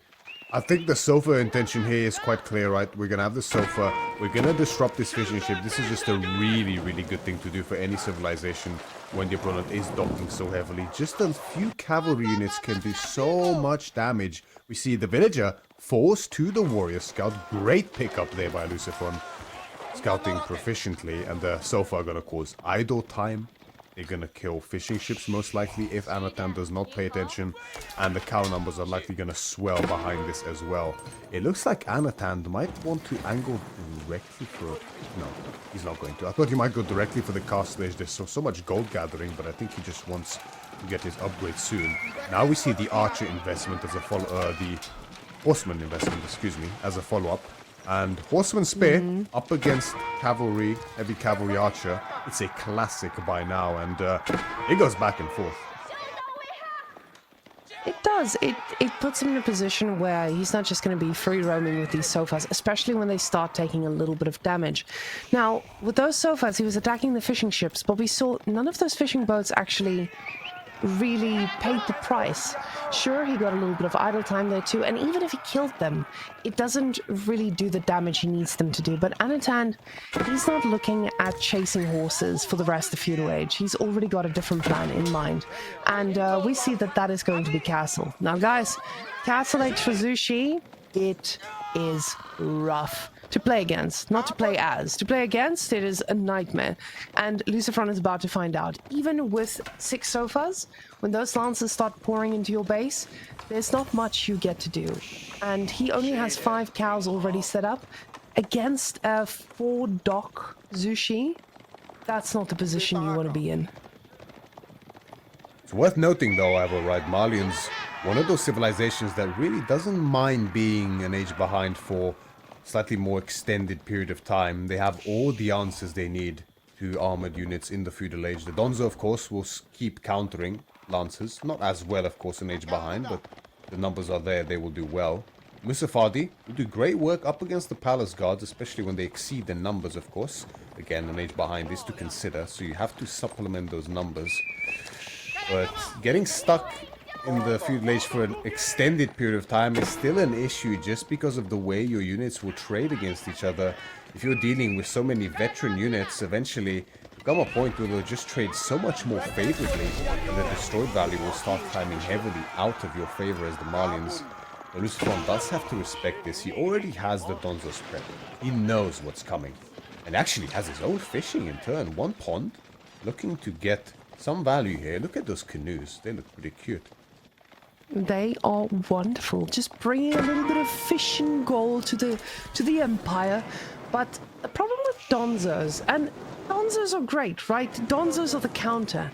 I think the sofa intention here is quite clear, right? We're going to have the sofa. We're going to disrupt this fishing ship. This is just a really, really good thing to do for any civilization when the opponent is docking so heavily. Just a few cavalry units can do so much damage. We see the villager forced to the warrior scout. Great pickup there by LucifroN. Scouting proficiently, and the sofa are going to cause idle time. They're going to kill fishing ships most likely if Anotand does not pay attention, and the cow numbers are likely going to swell behind this as well. It looks like Anotand might want to angle directly for... No, he's not going to. I thought he might go directly for the castle edge. There's so much gold gathering, but I think he just wants to get his upgrade soon. Now we see the archer investment as a follow... the horseman investment, excuse me, as a follow-up. And Horseman Spear up against Cavalry, Heavy Cavalry Archer. It's a classic by now, and it goes back and forth. It does. It puts him in a position where he's not just going to be free roaming with these sofas, especially when they start taking a little bit of damage. Now, with those sofas, he was attacking the fishing ships, but we saw none of those fishing boats actually really paid the price. Sure, he got a little bit of idle time there too, and even if he killed them, it doesn't really do the damage he needs them to do. But Anotand, he's not looking at chasing horses for the rest of Feudal Age. He's already got a different plan in mind, and we see that that is going to be Castle. Now guys, Castle Age for Zushi, it is rough to play against, not to play as. To play against, it is a nightmare. And LucifroN is about to find out. Even with 6 sofas, when those lances start pouring into your base, there's not much you get to do. And he only has 5 cows already set up. Against a 4 dock Zushi, that's not the position you want to be in. It's worth noting though, however, right, Malians, one of those civilizations that really doesn't mind being an age behind for slightly more extended period of time. They have all the answers they need to armored units in the feudal age. The Donzo, of course, will keep countering lancers. Not as well, of course, an age behind, but the numbers are there. They will do well. Musafadi will do great work up against the Palace Guards, especially when they exceed their numbers, of course. Again, an age behind is to consider, so you have to supplement those numbers. But getting stuck in the feudal age for an extended period of time is still an issue just because of the way your units will trade against each other. If you're dealing with so many veteran units, eventually come a point where they'll just trade so much more favorably, and the destroyed value will start climbing heavily out of your favor as the Malians. But LucifroN does have to respect this. He already has the Donzos prep. He knows what's coming. And actually has his own fishing in turn. One pond, looking to get some value here. Look at those canoes. They look pretty cute. They are wonderful. Just bringing a little bit of fishing gold to the Empire. But the problem with Donzos, and Donzos are great, right? Donzos are the counter.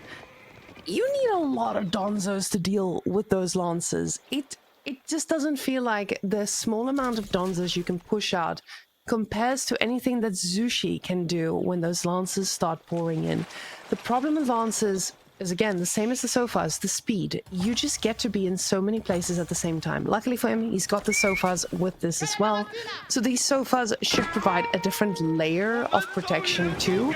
You need a lot of Donzos to deal with those Lancers. It just doesn't feel like the small amount of Donzos you can push out compares to anything that Zushi can do when those Lancers start pouring in. The problem with Lancers is, again, the same as the Sofas, the speed. You just get to be in so many places at the same time. Luckily for him, he's got the Sofas with this as well. So these Sofas should provide a different layer of protection too.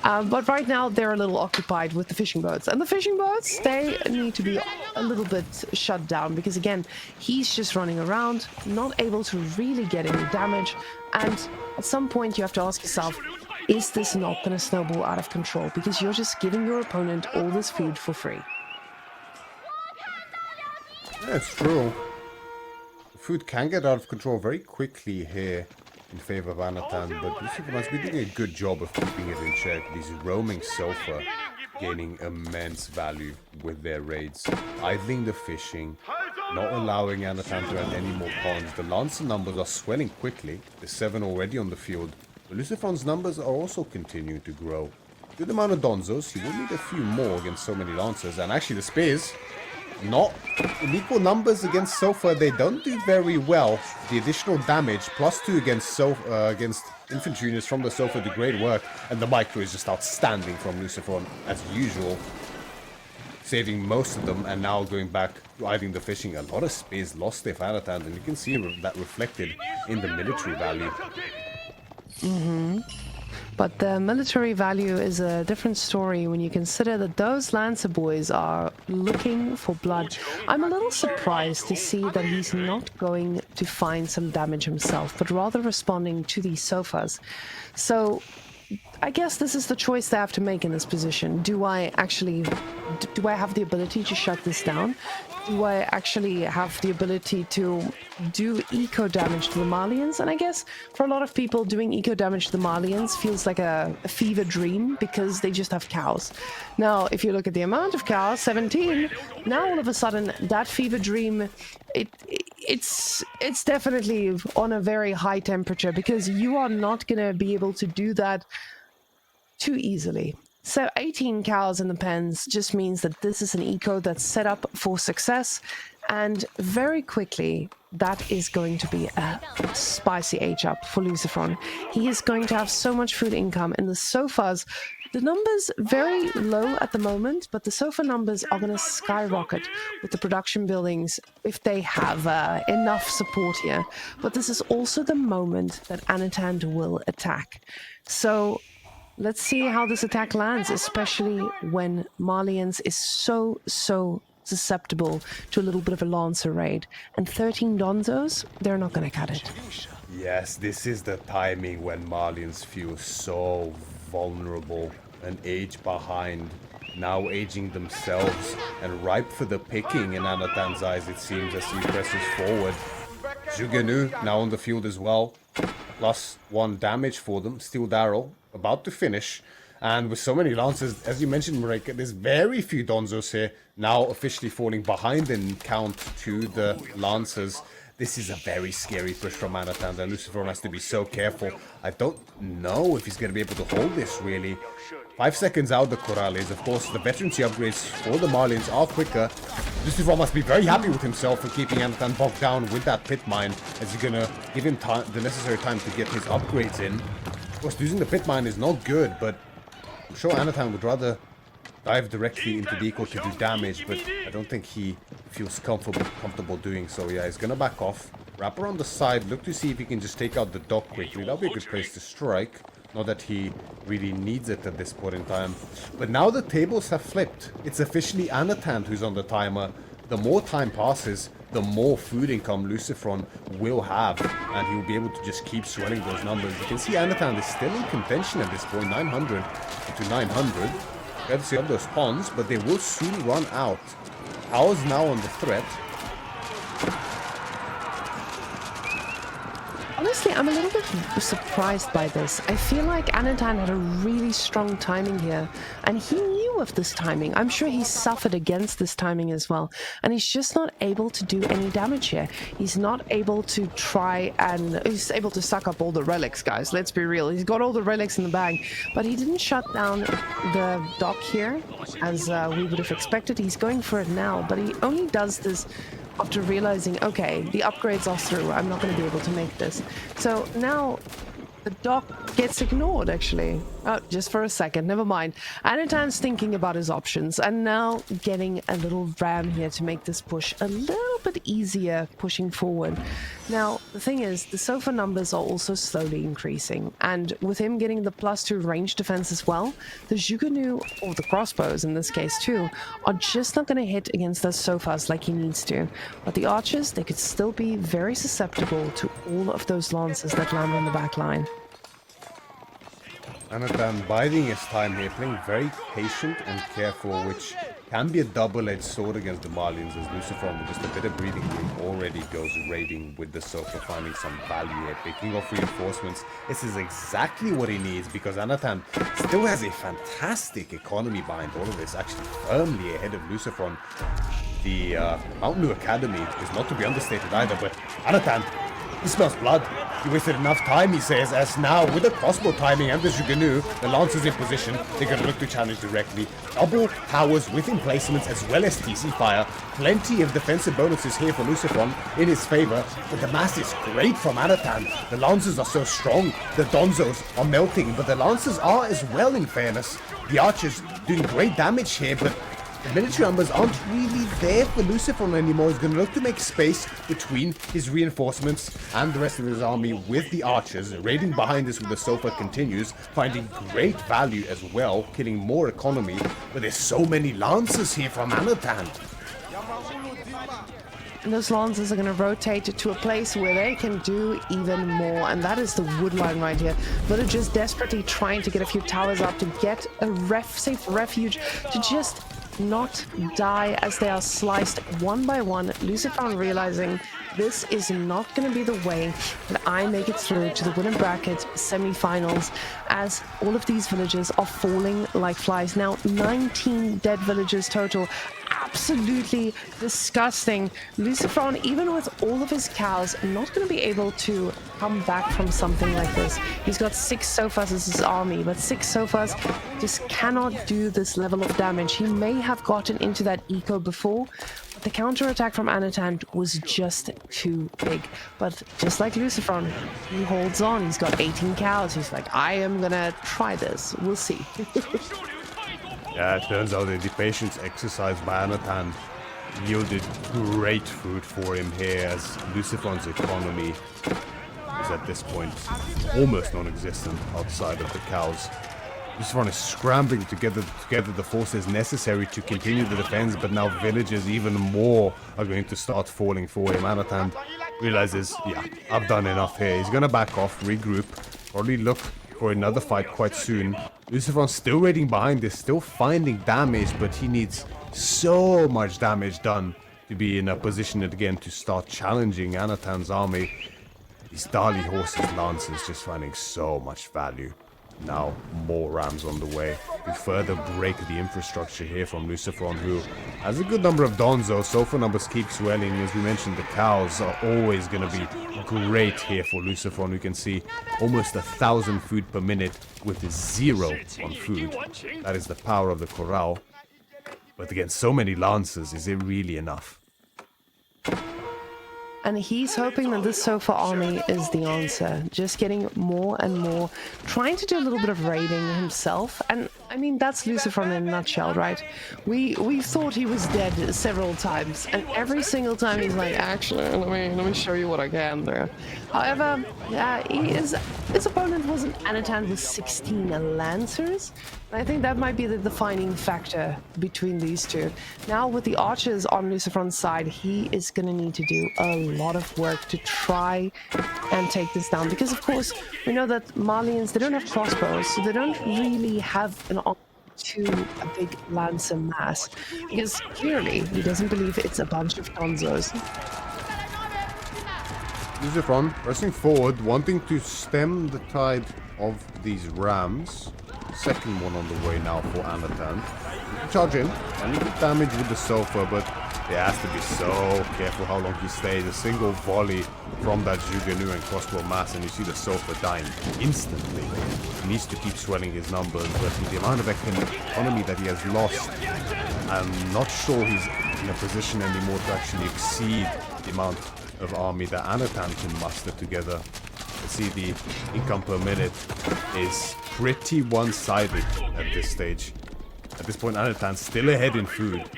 But right now, they're a little occupied with the fishing boats. And the fishing boats, they need to be a little bit shut down. Because again, he's just running around, not able to really get any damage. And at some point, you have to ask yourself, is this not going to snowball out of control? Because you're just giving your opponent all this food for free. That's true. The food can get out of control very quickly here in favor of Anotand, but LucifroN has been doing a good job of keeping it in check. These roaming Sofa gaining immense value with their raids, idling the fishing, not allowing Anotand to add any more pawns. The Lancer numbers are swelling quickly. There's 7 already on the field. But LucifroN's numbers are also continuing to grow. Good amount of Donzos. He will need a few more against so many Lancers. And actually the Spears, not in equal numbers against Sofa. They don't do very well. The additional damage, +2 against infantry units from the Sofa do great work. And the Micro is just outstanding from LucifroN as usual. Saving most of them and now going back to idling the fishing. A lot of Spears lost their Anotand, and you can see that reflected in the military value. But the military value is a different story when you consider that those Lancer boys are looking for blood. I'm a little surprised to see that he's not going to find some damage himself, but rather responding to these Sofas. So I guess this is the choice they have to make in this position. Do I have the ability to shut this down? Do I actually have the ability to do eco damage to the Malians? And I guess for a lot of people, doing eco damage to the Malians feels like a fever dream because they just have cows. Now, if you look at the amount of cows, 17, now all of a sudden that fever dream, it's definitely on a very high temperature because you are not going to be able to do that too easily. So 18 cows in the pens just means that this is an eco that's set up for success, and very quickly that is going to be a spicy H-up for LucifroN. He is going to have so much food income, and the Sofas, the numbers very low at the moment, but the Sofa numbers are going to skyrocket with the production buildings if they have enough support here. But this is also the moment that Anotand will attack. So let's see how this attack lands, especially when Malians is so susceptible to a little bit of a Lancer raid. And 13 Donzos, they're not going to cut it. Yes, this is the timing when Malians feel so vulnerable, an age behind, now aging themselves, and ripe for the picking in Anotand's eyes, it seems, as he presses forward. Jugenu now on the field as well. +1 damage for them. Steel Darrell about to finish. And with so many Lancers, as you mentioned, Marika, there's very few Donzos here. Now officially falling behind in count to the Lancers. This is a very scary push from Anotand, and LucifroN has to be so careful. I don't know if he's going to be able to hold this, really. 5 seconds out the Corrales. Of course, the veterancy upgrades for the Malians are quicker. LucifroN must be very happy with himself for keeping Anotand bogged down with that pit mine, as he's going to give him the necessary time to get his upgrades in. Of course, using the pit mine is not good, but I'm sure Anotand would rather dive directly into the eco to do damage, but I don't think he feels comfortable doing so. Yeah, he's going to back off. Wrap around the side, look to see if he can just take out the dock quickly. That'll be a good place to strike. Not that he really needs it at this point in time. But now the tables have flipped. It's officially Anotand who's on the timer. The more time passes, the more food income LucifroN will have. And he will be able to just keep swelling those numbers. You can see Anotand is still in contention at this point. 900 to 900. Courtesy of those pawns, but they will soon run out. Powers now on the threat. Honestly, I'm a little bit surprised by this. I feel like Anotand had a really strong timing here, and he knew of this timing. I'm sure he suffered against this timing as well, and he's just not able to do any damage here. He's not able to try and... He's able to suck up all the relics, guys. Let's be real. He's got all the relics in the bag, but he didn't shut down the dock here, as we would have expected. He's going for it now, but he only does this after realizing, okay, the upgrades are through, I'm not going to be able to make this. So now the dock gets ignored, actually. Oh, just for a second, never mind. Anotand's thinking about his options, and now getting a little ram here to make this push a little bit easier pushing forward. Now, the thing is, the sofa numbers are also slowly increasing, and with him getting the +2 range defense as well, the Jugunu, or the crossbows in this case too, are just not going to hit against those sofas like he needs to. But the archers, they could still be very susceptible to all of those lances that land on the back line. Anotand biding his time here, playing very patient and careful, which can be a double-edged sword against the Malians, as LucifroN, with just a bit of breathing room, already goes raiding with the sofa, finding some value here, picking off reinforcements. This is exactly what he needs, because Anotand still has a fantastic economy behind all of this, actually firmly ahead of LucifroN. The Mount New Academy is not to be understated either, but Anotand, he smells blood. He wasted enough time, he says, as now, with the crossbow timing and the Jugunu, the Lancers in position, they're going to look to challenge directly. Double towers with emplacements as well as TC fire. Plenty of defensive bonuses here for LucifroN in his favor, but the mass is great from Anotand. The Lancers are so strong, the Donzos are melting, but the Lancers are as well, in fairness. The Archers doing great damage here, but the military numbers aren't really there for LucifroN anymore. He's going to look to make space between his reinforcements and the rest of his army with the archers. Raiding behind us with the sofa continues, finding great value as well, killing more economy. But there's so many lancers here from Anotand. And those lancers are going to rotate to a place where they can do even more, and that is the wood line right here. Villagers desperately trying to get a few towers up to get a safe refuge to just not die as they are sliced one by one. LucifroN realizing this is not going to be the way that I make it through to the winner bracket semi-finals, as all of these villagers are falling like flies. Now 19 dead villagers total. Absolutely disgusting. LucifroN, even with all of his cows, not going to be able to come back from something like this. He's got 6 sofas as his army, but 6 sofas just cannot do this level of damage. He may have gotten into that eco before, but the counterattack from Anotand was just too big. But just like LucifroN, he holds on. He's got 18 cows. He's like, I am gonna try this. We'll see. Yeah, it turns out that the patience exercised by Anotand yielded great food for him here, as LucifroN's economy is at this point almost non-existent outside of the cows. LucifroN is scrambling to gather the forces necessary to continue the defense, but now villagers even more are going to start falling for him. Anotand realizes, yeah, I've done enough here. He's gonna back off, regroup, probably look for another fight quite soon. LucifroN still raiding behind this, still finding damage, but he needs so much damage done to be in a position again to start challenging Anotand's army. These Dali horses, lancers, just finding so much value. Now more rams on the way to further break the infrastructure here from LucifroN, who has a good number of Donzos. Sofa numbers keep swelling. As we mentioned, the cows are always going to be great here for LucifroN. You can see almost 1,000 food per minute with 0 on food. That is the power of the corral. But against so many lancers, is it really enough? And he's hoping that this Sofa army is the answer. Just getting more and more, trying to do a little bit of raiding himself. And I mean, that's LucifroN in a nutshell, right? We thought he was dead several times, and every single time he's like, actually, let me show you what I can do. However, yeah, his opponent was an Anotand with 16 Lancers. I think that might be the defining factor between these two. Now, with the archers on LucifroN's side, he is going to need to do a lot of work to try and take this down. Because, of course, we know that Malians, they don't have crossbows, so they don't really have an option to a big lancer mass. Because clearly, he doesn't believe it's a bunch of gonzos. LucifroN pressing forward, wanting to stem the tide of these rams. Second one on the way now for Anotand. Charge in, and he did damage with the Sofa, but he has to be so careful how long he stays. A single volley from that Jugenu and crossbow mass, and you see the Sofa dying instantly. He needs to keep swelling his numbers, but with the amount of economy that he has lost, I'm not sure he's in a position anymore to actually exceed the amount of army that Anotand can muster together. See, the income per minute is pretty one-sided at this stage. At this point, Anotand's still ahead in food.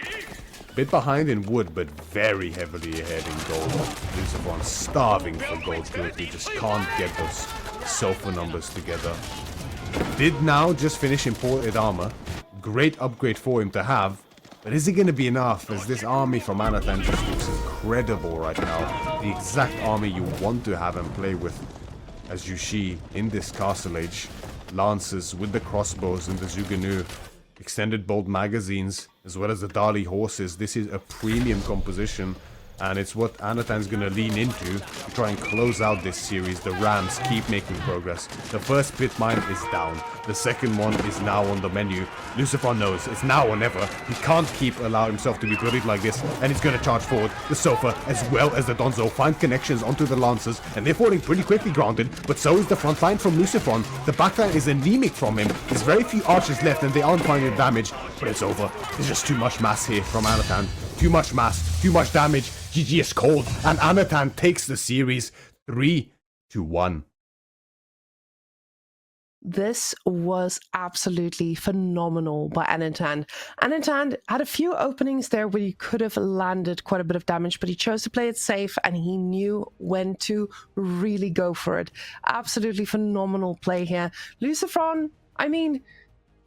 Bit behind in wood, but very heavily ahead in gold. LucifroN starving for gold currently, just can't get those Sofa numbers together. Did now just finish imported armor. Great upgrade for him to have. But is it going to be enough, as this army from Anotand just looks incredible right now. The exact army you want to have and play with. As you see in this castle age, lancers with the crossbows and the Jugenu, extended bolt magazines, as well as the Dali horses. This is a premium composition, and it's what Anotand's going to lean into to try and close out this series. The Rams keep making progress. The first pit mine is down. The second one is now on the menu. LucifroN knows it's now or never. He can't keep allowing himself to be bullied like this, and he's going to charge forward. The Sofa, as well as the Donzo, find connections onto the Lancers, and they're falling pretty quickly grounded, but so is the front line from LucifroN. The back line is anemic from him. There's very few archers left, and they aren't finding damage, but it's over. There's just too much mass here from Anotand. Too much mass, too much damage. GG is cold, and Anotand takes the series 3-1. This was absolutely phenomenal by Anotand. Anotand had a few openings there where he could have landed quite a bit of damage, but he chose to play it safe, and he knew when to really go for it. Absolutely phenomenal play here. LucifroN, I mean,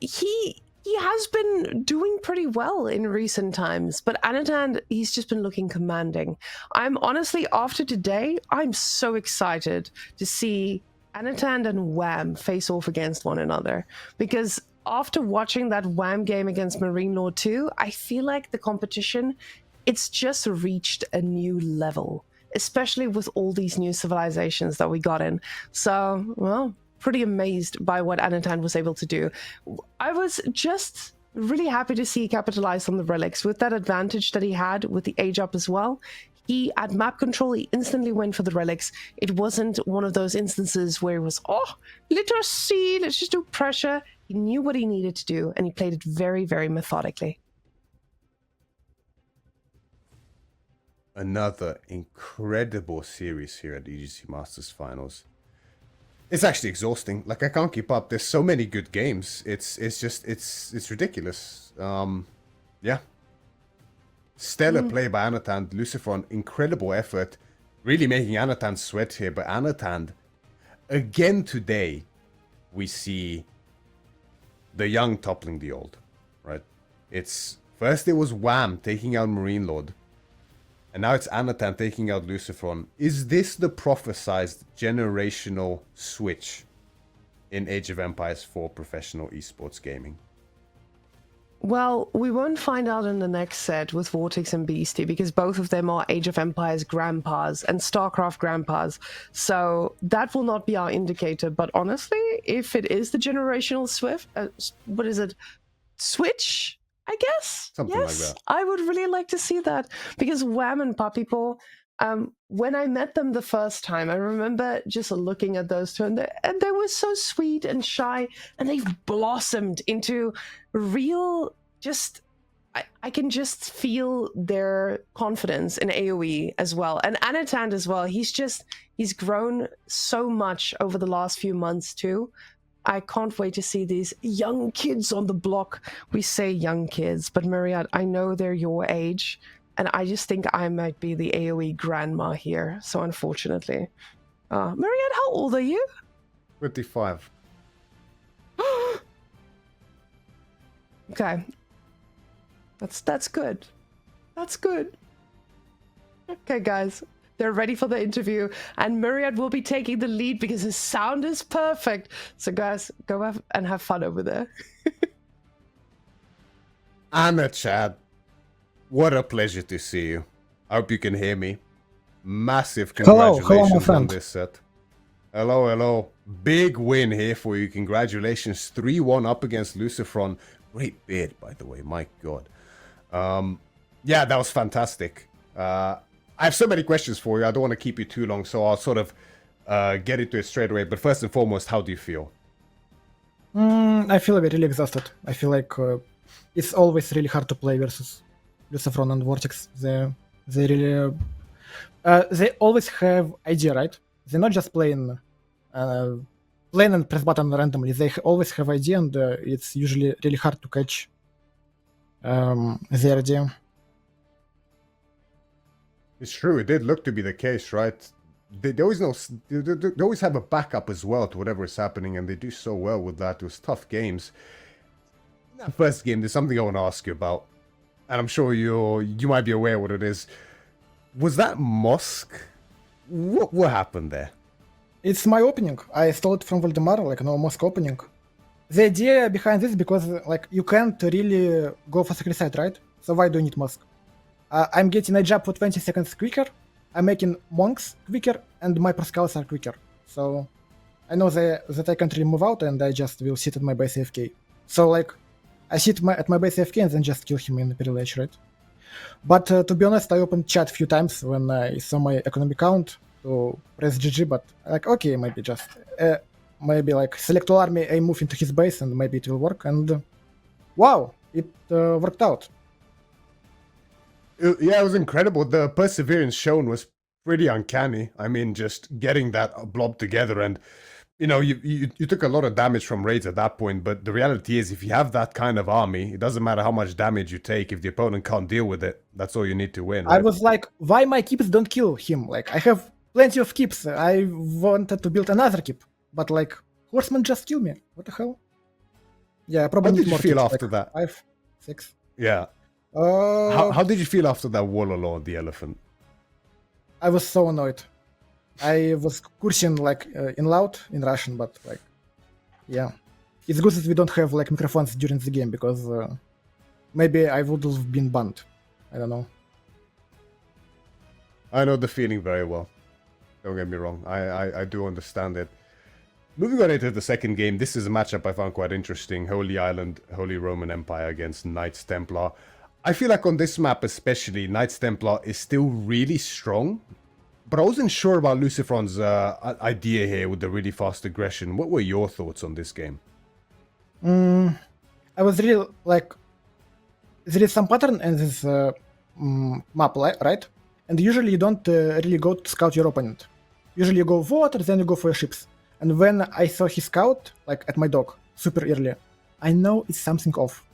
he has been doing pretty well in recent times, but Anotand, he's just been looking commanding. I'm honestly, after today, I'm so excited to see Anotand and Wham face off against one another, because after watching that Wham game against Marine Lord 2, I feel like the competition, it's just reached a new level, especially with all these new civilizations that we got in. So, well, pretty amazed by what Anotand was able to do. I was just really happy to see he capitalized on the relics with that advantage that he had with the age up as well. He, at map control, he instantly went for the relics. It wasn't one of those instances where it was, oh, let us see, let's just do pressure. He knew what he needed to do, and he played it very, very methodically. Another incredible series here at EGC Masters Finals. It's actually exhausting. Like, I can't keep up. There's so many good games. It's ridiculous. Yeah. Stellar play by Anotand. LucifroN, incredible effort. Really making Anotand sweat here. But Anotand, again today, we see the young toppling the old. Right? First it was Wham taking out Marine Lord. And now it's Anotand taking out LucifroN. Is this the prophesized generational switch in Age of Empires for professional esports gaming? Well, we won't find out in the next set with Vortex and Beastie, because both of them are Age of Empires grandpas and StarCraft grandpas. So that will not be our indicator. But honestly, if it is the generational switch, I guess? Something like that. I would really like to see that, because Wham and Papipo, when I met them the first time, I remember just looking at those two, and they were so sweet and shy, and they've blossomed into real, just I can just feel their confidence in AoE as well. And Anotand as well. He's grown so much over the last few months too. I can't wait to see these young kids on the block. We say young kids, but Myriad, I know they're your age, and I just think I might be the AoE grandma here. So unfortunately. Myriad, how old are you? 25. Okay. That's good. That's good. Okay, guys. They're ready for the interview, and Myriad will be taking the lead because his sound is perfect. So, guys, go and have fun over there. Anna, Chad, what a pleasure to see you. I hope you can hear me. Massive congratulations my friend. on this set. Hello. Big win here for you. Congratulations. 3-1 up against LucifroN. Great bid, by the way. My God. Yeah, that was fantastic. I have so many questions for you. I don't want to keep you too long, so I'll sort of get into it straight away. But first and foremost, how do you feel? I feel a bit really exhausted. I feel like it's always really hard to play versus LucifroN and Vortex. They really they always have idea, right? They're not just playing and press button randomly. They always have idea, and it's usually really hard to catch their idea. It's true. It did look to be the case, right? They always know. They always have a backup as well to whatever is happening, and they do so well with that. It was tough games. In that first game, there's something I want to ask you about, and I'm sure you might be aware what it is. Was that Mosque? What happened there? It's my opening. I stole it from Valdemar, like no Mosque opening. The idea behind this because like you can't really go for secret side, right? So why do you need Mosque? I'm getting a jab for 20 seconds quicker. I'm making monks quicker, and my proscals are quicker. So I know that I can't really move out, and I just will sit at my base AFK. So like I sit at my base AFK and then just kill him in the Imperial Edge, right? But to be honest, I opened chat a few times when I saw my economy count to press GG, but like okay, maybe just maybe like select all army, I move into his base, and maybe it will work. And wow, it worked out. Yeah, it was incredible. The perseverance shown was pretty uncanny. I mean, just getting that blob together, and you know, you took a lot of damage from raids at that point. But the reality is, if you have that kind of army, it doesn't matter how much damage you take. If the opponent can't deal with it, that's all you need to win. Right? I was like, why my keeps don't kill him? Like I have plenty of keeps. I wanted to build another keep, but like horsemen just kill me. What the hell? Yeah, I probably How need did you more feel keeps, after like that? 5, 6. Yeah. How did you feel after that Warlord, the elephant? I was so annoyed. I was cursing like in loud in Russian, but like, yeah, it's good that we don't have like microphones during the game because maybe I would have been banned. I don't know. I know the feeling very well. Don't get me wrong. I do understand it. Moving on into the second game, this is a matchup I found quite interesting. Holy Island, Holy Roman Empire against Knights Templar. I feel like on this map especially, Knights Templar is still really strong. But I wasn't sure about LucifroN's idea here with the really fast aggression. What were your thoughts on this game? I was really like, there is some pattern in this map, right? And usually you don't really go to scout your opponent. Usually you go water, then you go for your ships. And when I saw his scout, like at my dock, super early, I know it's something off.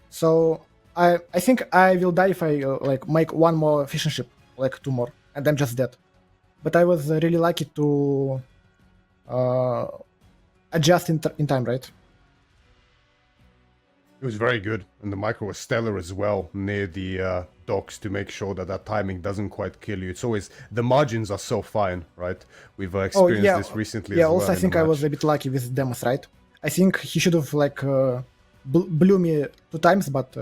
So I think I will die if I like make one more fishing ship, like 2 more, and I'm just dead. But I was really lucky to adjust in time, right? It was very good, and the micro was stellar as well near the docks to make sure that that timing doesn't quite kill you. It's always, the margins are so fine, right? We've experienced this recently as well. Yeah, also I think I was a bit lucky with Demos, right? I think he should have like blew me 2 times, but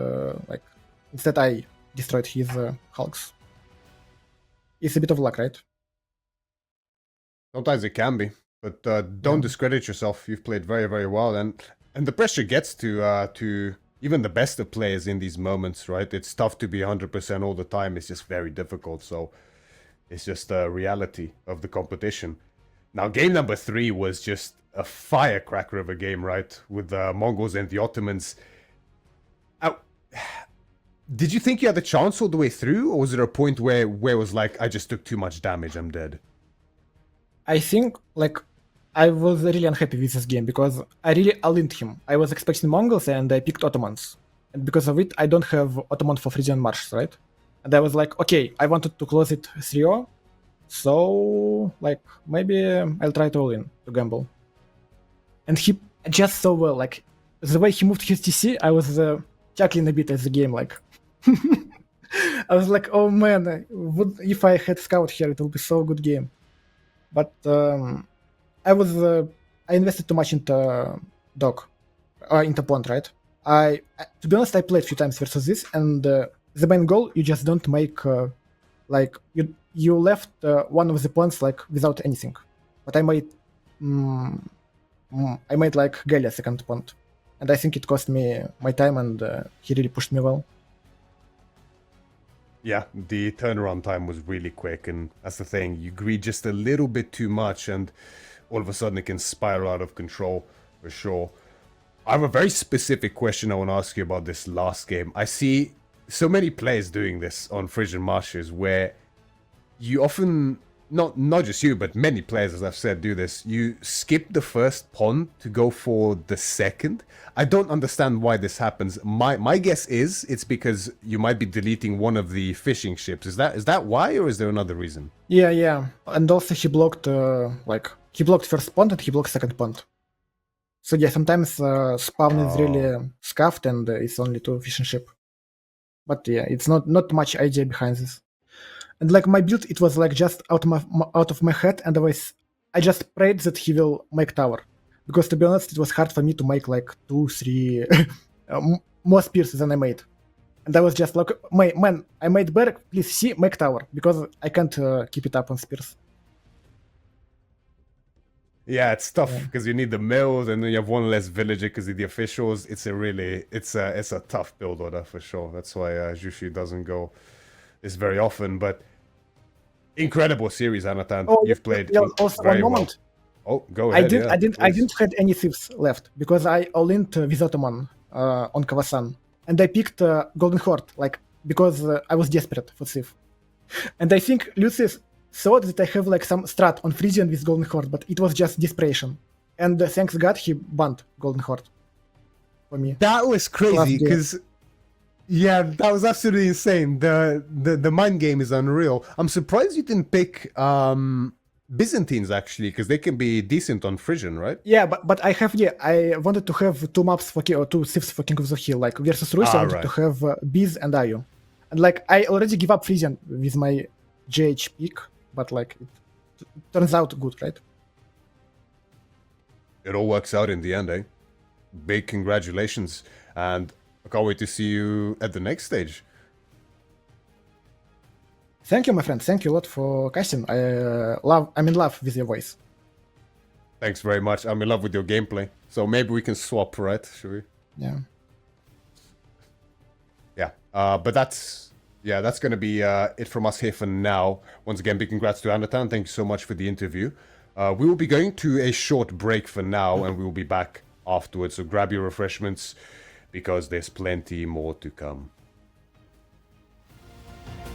like instead I destroyed his hulks. It's a bit of luck, right? Sometimes it can be, but don't discredit yourself. You've played very, very well, and the pressure gets to even the best of players in these moments, right? It's tough to be 100% all the time. It's just very difficult. So it's just the reality of the competition. Now, game number 3 was just a firecracker of a game, right? With the Mongols and the Ottomans. did you think you had the chance all the way through, or was there a point where it was like, I just took too much damage, I'm dead? I think like I was really unhappy with this game because I really aligned him. I was expecting Mongols and I picked Ottomans. And because of it, I don't have Ottoman for Frisian Marches, right? And I was like, okay, I wanted to close it 3-0. So, like, maybe I'll try to all in to gamble. And he just so well, like, the way he moved his TC, I was chuckling a bit at the game, like. I was like, oh man, if I had Scout here, it would be so good game. But I invested too much into Dog, into Pond, right? To be honest, I played a few times versus this, and the main goal, you just don't make, like, you left one of the pawns, like, without anything. But I made like Galia second pawn, and I think it cost me my time, and he really pushed me well. Yeah, the turnaround time was really quick, and that's the thing. You greed just a little bit too much, and all of a sudden it can spiral out of control, for sure. I have a very specific question I want to ask you about this last game. I see so many players doing this on Frisian Marshes where you often, not just you, but many players, as I've said, do this. You skip the first pawn to go for the second. I don't understand why this happens. My guess is it's because you might be deleting one of the fishing ships. Is that why, or is there another reason? Yeah. And also he blocked, he blocked first pawn and he blocked second pawn. So yeah, sometimes spawn is really scuffed and it's only 2 fishing ship. But yeah, it's not much idea behind this. And like my build, it was like just out of my head, and I just prayed that he will make tower, because to be honest, it was hard for me to make like 2-3 more spears than I made. And I was just like, man, I made better. Please see, make tower, because I can't keep it up on spears. Yeah, it's tough because you need the mills, and then you have one less villager because of the officials. It's a tough build order for sure. That's why Jushu doesn't go this very often. But incredible series, Anotand. You've played also very one well. moment. Oh, go ahead. I didn't have any thieves left because I all-in with Ottoman on Kawasan, and I picked Golden Horde because I was desperate for thief. And I think Lucius thought that I have like some strat on Frisian with Golden Horde, but it was just desperation. And thanks God he banned Golden Horde for me. That was crazy because, yeah, that was absolutely insane. The mind game is unreal. I'm surprised you didn't pick Byzantines actually, because they can be decent on Frisian, right? Yeah, but I wanted to have 2 maps for or 2 thieves for King of the Hill, like versus Russia. I wanted to have Biz and Ayu, and like I already give up Frisian with my GH pick. But like it turns out good, right? It all works out in the end, eh? Big congratulations, and I can't wait to see you at the next stage. Thank you, my friend. Thank you a lot for casting. I'm in love with your voice. Thanks very much. I'm in love with your gameplay. So maybe we can swap, right? Should we? Yeah. Yeah. But that's going to be it from us here for now. Once again, big congrats to Anotand. Thank you so much for the interview. We will be going to a short break for now, and we will be back afterwards. So grab your refreshments, because there's plenty more to come.